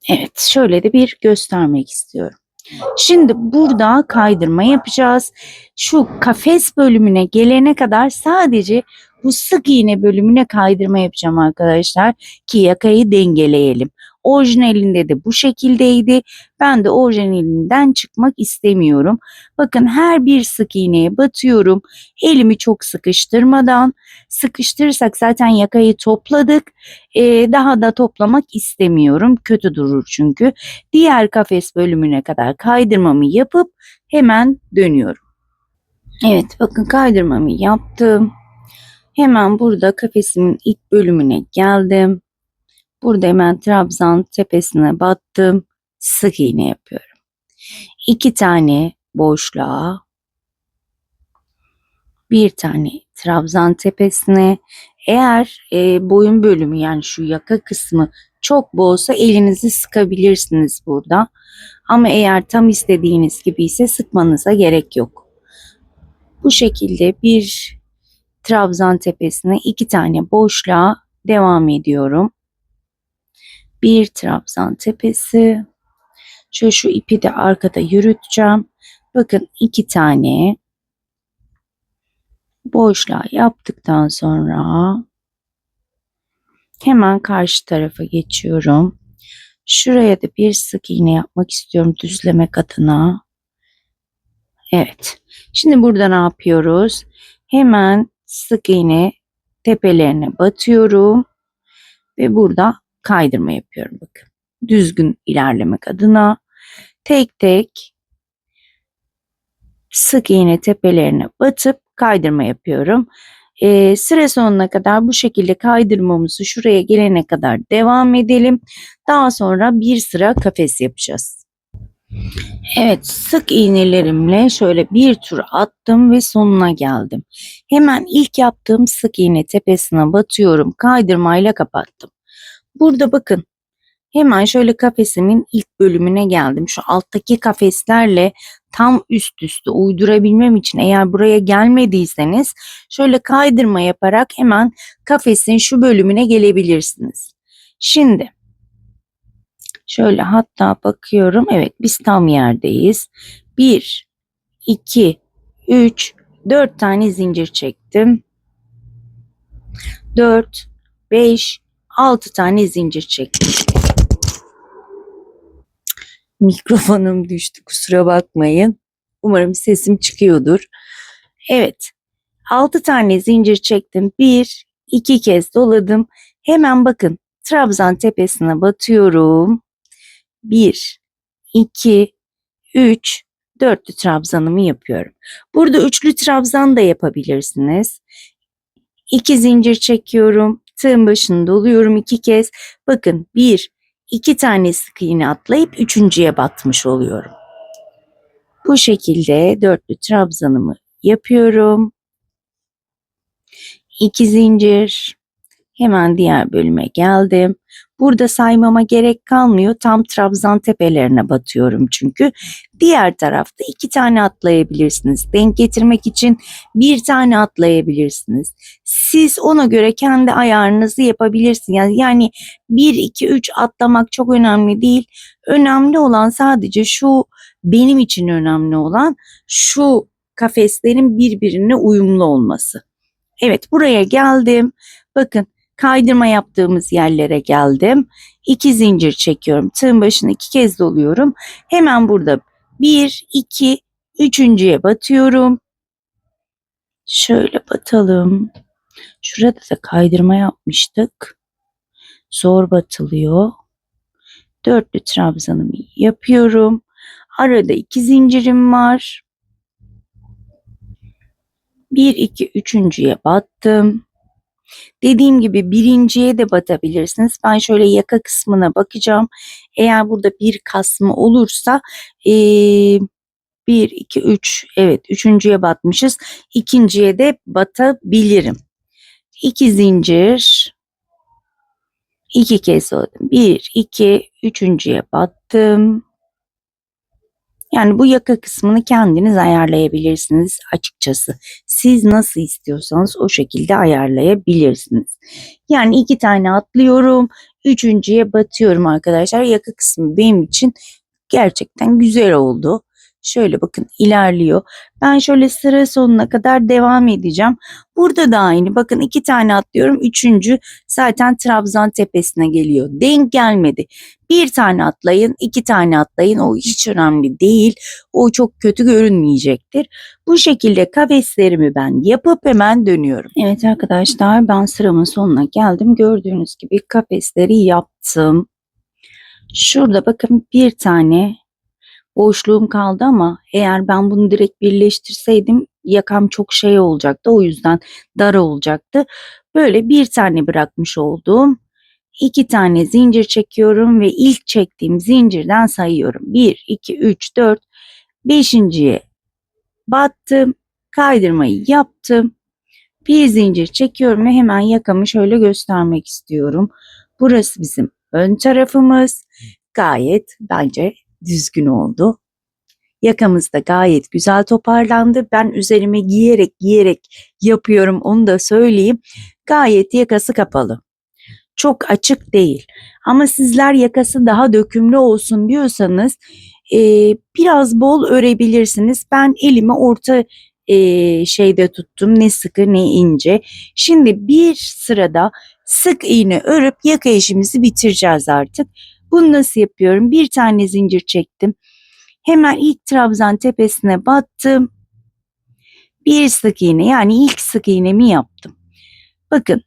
Evet, şöyle de bir göstermek istiyorum. Şimdi burada kaydırma yapacağız. Şu kafes bölümüne gelene kadar sadece bu sık iğne bölümüne kaydırma yapacağım arkadaşlar ki yakayı dengeleyelim. Orijinalinde de bu şekildeydi. Ben de orijinalinden çıkmak istemiyorum. Bakın her bir sık iğneye batıyorum. Elimi çok sıkıştırmadan. Sıkıştırırsak zaten yakayı topladık. Daha da toplamak istemiyorum. Kötü durur çünkü. Diğer kafes bölümüne kadar kaydırmamı yapıp hemen dönüyorum. Evet, bakın kaydırmamı yaptım. Hemen burada kafesimin ilk bölümüne geldim. Burada hemen trabzan tepesine battım. Sık iğne yapıyorum. 2 tane boşluğa, bir tane trabzan tepesine. Eğer boyun bölümü yani şu yaka kısmı çok bolsa elinizi sıkabilirsiniz burada. Ama eğer tam istediğiniz gibi ise sıkmanıza gerek yok. Bu şekilde bir trabzan tepesine 2 tane boşluğa devam ediyorum. Bir trabzan tepesi. Şu ipi de arkada yürüteceğim. Bakın 2 tane boşluğa yaptıktan sonra hemen karşı tarafa geçiyorum. Şuraya da bir sık iğne yapmak istiyorum düzlemek adına. Evet. Şimdi burada ne yapıyoruz? Hemen sık iğne tepelerine batıyorum ve burada kaydırma yapıyorum bakın. Düzgün ilerlemek adına tek tek sık iğne tepelerine batıp kaydırma yapıyorum. Sıra sonuna kadar bu şekilde kaydırmamızı şuraya gelene kadar devam edelim. Daha sonra bir sıra kafes yapacağız. Evet, sık iğnelerimle şöyle bir tur attım ve sonuna geldim. Hemen ilk yaptığım sık iğne tepesine batıyorum, kaydırmayla kapattım. Burada bakın hemen şöyle kafesimin ilk bölümüne geldim. Şu alttaki kafeslerle tam üst üste uydurabilmem için eğer buraya gelmediyseniz şöyle kaydırma yaparak hemen kafesin şu bölümüne gelebilirsiniz. Şimdi şöyle hatta bakıyorum. Evet, biz tam yerdeyiz. 1, 2, 3, 4 tane zincir çektim. 4, 5, 6 tane zincir çektim. Mikrofonum düştü, kusura bakmayın. Umarım sesim çıkıyordur. Evet, 6 tane zincir çektim. 1, 2 kez doladım. Hemen bakın trabzan tepesine batıyorum. 1, 2, 3, dörtlü trabzanımı yapıyorum. Burada üçlü trabzan da yapabilirsiniz. 2 zincir çekiyorum. Tığın başını doluyorum 2 kez. Bakın 1, 2 tane sık iğne atlayıp üçüncüye batmış oluyorum. Bu şekilde dörtlü trabzanımı yapıyorum. 2 zincir. Hemen diğer bölüme geldim. Burada saymama gerek kalmıyor. Tam trabzan tepelerine batıyorum çünkü. Diğer tarafta 2 tane atlayabilirsiniz. Denk getirmek için 1 tane atlayabilirsiniz. Siz ona göre kendi ayarınızı yapabilirsiniz. Yani 1, 2, 3 atlamak çok önemli değil. Önemli olan sadece şu, benim için önemli olan şu kafeslerin birbirine uyumlu olması. Evet, buraya geldim. Bakın, kaydırma yaptığımız yerlere geldim. 2 zincir çekiyorum. Tığın başına 2 kez doluyorum. Hemen burada 1, 2, üçüncüye batıyorum. Şöyle batalım. Şurada da kaydırma yapmıştık. Zor batılıyor. Dörtlü trabzanımı yapıyorum. Arada 2 zincirim var. 1, 2, üçüncüye battım. Dediğim gibi birinciye de batabilirsiniz. Ben şöyle yaka kısmına bakacağım. Eğer burada bir kasma olursa 1, 2, 3, evet, üçüncüye batmışız. İkinciye de batabilirim. 2 zincir, 2 kez doladım. 1, 2, üçüncüye battım. Yani bu yaka kısmını kendiniz ayarlayabilirsiniz açıkçası. Siz nasıl istiyorsanız o şekilde ayarlayabilirsiniz. Yani 2 tane atlıyorum, üçüncüye batıyorum arkadaşlar. Yaka kısmı benim için gerçekten güzel oldu. Şöyle bakın, ilerliyor. Ben şöyle sıra sonuna kadar devam edeceğim. Burada da aynı. Bakın 2 tane atlıyorum. Üçüncü zaten trabzan tepesine geliyor. Denk gelmedi. 1 tane atlayın, 2 tane atlayın. O hiç önemli değil. O çok kötü görünmeyecektir. Bu şekilde kafeslerimi ben yapıp hemen dönüyorum. Evet arkadaşlar, ben sıramın sonuna geldim. Gördüğünüz gibi kafesleri yaptım. Şurada bakın bir tane boşluğum kaldı ama eğer ben bunu direkt birleştirseydim yakam çok şey olacaktı. O yüzden dar olacaktı. Böyle bir tane bırakmış oldum. 2 tane zincir çekiyorum ve ilk çektiğim zincirden sayıyorum. 1, 2, 3, 4, 5.'ye battım. Kaydırmayı yaptım. Bir zincir çekiyorum ve hemen yakamı şöyle göstermek istiyorum. Burası bizim ön tarafımız. Gayet bence düzgün oldu. Yakamız da gayet güzel toparlandı. Ben üzerime giyerek yapıyorum, onu da söyleyeyim. Gayet yakası kapalı. Çok açık değil. Ama sizler yakası daha dökümlü olsun diyorsanız biraz bol örebilirsiniz. Ben elimi orta şeyde tuttum. Ne sıkı ne ince. Şimdi bir sırada sık iğne örüp yaka işimizi bitireceğiz artık. Bunu nasıl yapıyorum? Bir tane zincir çektim. Hemen ilk trabzan tepesine battım. Bir sık iğne, yani ilk sık iğnemi yaptım. Bakın,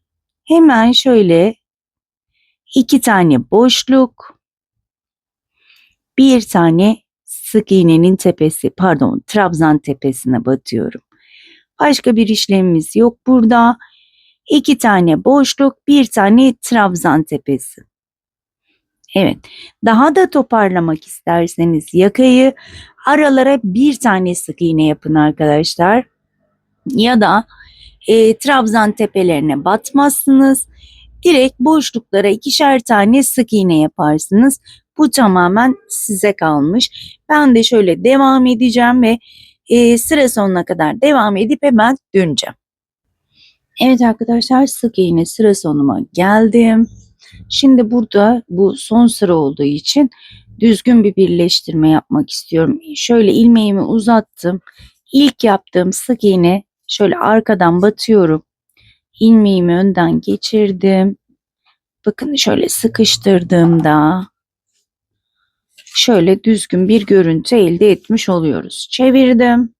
hemen şöyle 2 tane boşluk, bir tane sık iğnenin tepesi, pardon, trabzan tepesine batıyorum. Başka bir işlemimiz yok burada. 2 tane boşluk, bir tane trabzan tepesi. Evet, daha da toparlamak isterseniz yakayı aralara bir tane sık iğne yapın arkadaşlar. Ya da trabzan tepelerine batmazsınız. Direkt boşluklara 2'şer tane sık iğne yaparsınız. Bu tamamen size kalmış. Ben de şöyle devam edeceğim ve sıra sonuna kadar devam edip hemen döneceğim. Evet arkadaşlar, sık iğne sıra sonuma geldim. Şimdi burada bu son sıra olduğu için düzgün bir birleştirme yapmak istiyorum. Şöyle ilmeğimi uzattım. İlk yaptığım sık iğne, şöyle arkadan batıyorum. İlmeğimi önden geçirdim. Bakın şöyle sıkıştırdığımda şöyle düzgün bir görüntü elde etmiş oluyoruz. Çevirdim.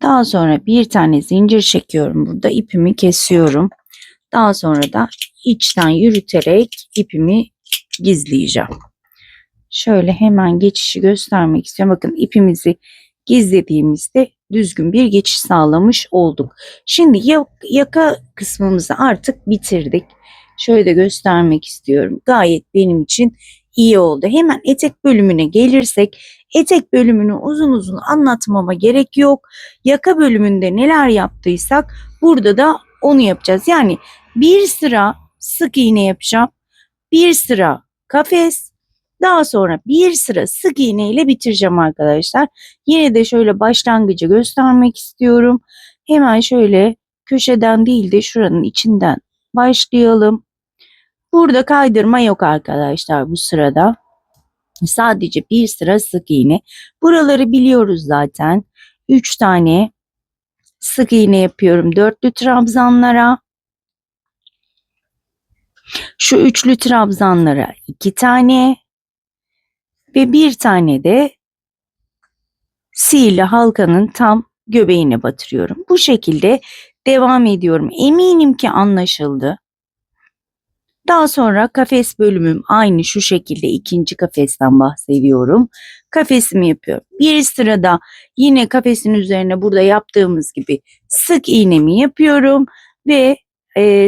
Daha sonra bir tane zincir çekiyorum. Burada ipimi kesiyorum. Daha sonra da içten yürüterek ipimi gizleyeceğim. Şöyle hemen geçişi göstermek istiyorum. Bakın, ipimizi gizlediğimizde düzgün bir geçiş sağlamış olduk. Şimdi yaka kısmımızı artık bitirdik. Şöyle de göstermek istiyorum. Gayet benim için iyi oldu. Hemen etek bölümüne gelirsek, etek bölümünü uzun uzun anlatmama gerek yok. Yaka bölümünde neler yaptıysak burada da onu yapacağız. Yani bir sıra sık iğne yapacağım. Bir sıra kafes. Daha sonra bir sıra sık iğne ile bitireceğim arkadaşlar. Yine de şöyle başlangıcı göstermek istiyorum. Hemen şöyle köşeden değil de şuranın içinden başlayalım. Burada kaydırma yok arkadaşlar bu sırada. Sadece bir sıra sık iğne. Buraları biliyoruz zaten. 3 tane sık iğne yapıyorum dörtlü trabzanlara. Şu üçlü trabzanlara 2 tane ve bir tane de sihirli halkanın tam göbeğine batırıyorum. Bu şekilde devam ediyorum. Eminim ki anlaşıldı. Daha sonra kafes bölümüm aynı şu şekilde, ikinci kafesten bahsediyorum. Kafesimi yapıyorum. Bir sırada yine kafesin üzerine burada yaptığımız gibi sık iğnemi yapıyorum ve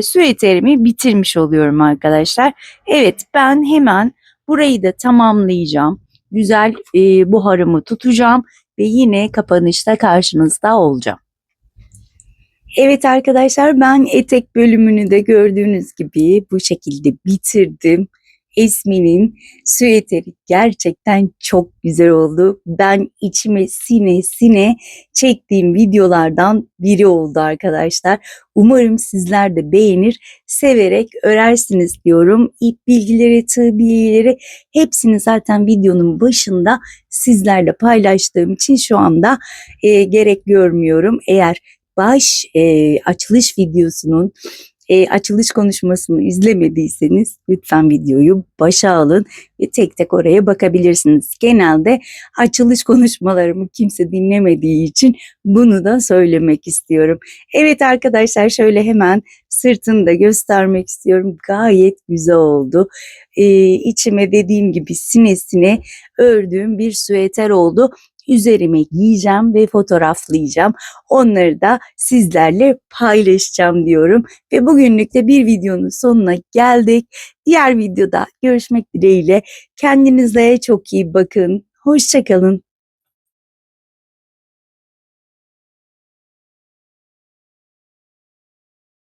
süeterimi bitirmiş oluyorum arkadaşlar. Evet, ben hemen burayı da tamamlayacağım. Güzel buharımı tutacağım ve yine kapanışta karşınızda olacağım. Evet arkadaşlar, ben etek bölümünü de gördüğünüz gibi bu şekilde bitirdim. Esmi'nin süeteri gerçekten çok güzel oldu. Ben içime sine sine çektiğim videolardan biri oldu arkadaşlar. Umarım sizler de beğenir, severek örersiniz diyorum. İp bilgileri, tığ bilgileri hepsini zaten videonun başında sizlerle paylaştığım için şu anda gerek görmüyorum. Eğer açılış videosunun açılış konuşmasını izlemediyseniz lütfen videoyu başa alın ve tek tek oraya bakabilirsiniz. Genelde açılış konuşmalarımı kimse dinlemediği için bunu da söylemek istiyorum. Evet arkadaşlar, şöyle hemen sırtını da göstermek istiyorum. Gayet güzel oldu. İçime dediğim gibi sine sine ördüğüm bir süeter oldu. Üzerime giyeceğim ve fotoğraflayacağım. Onları da sizlerle paylaşacağım diyorum. Ve bugünlük de bir videonun sonuna geldik. Diğer videoda görüşmek dileğiyle. Kendinize çok iyi bakın. Hoşça kalın.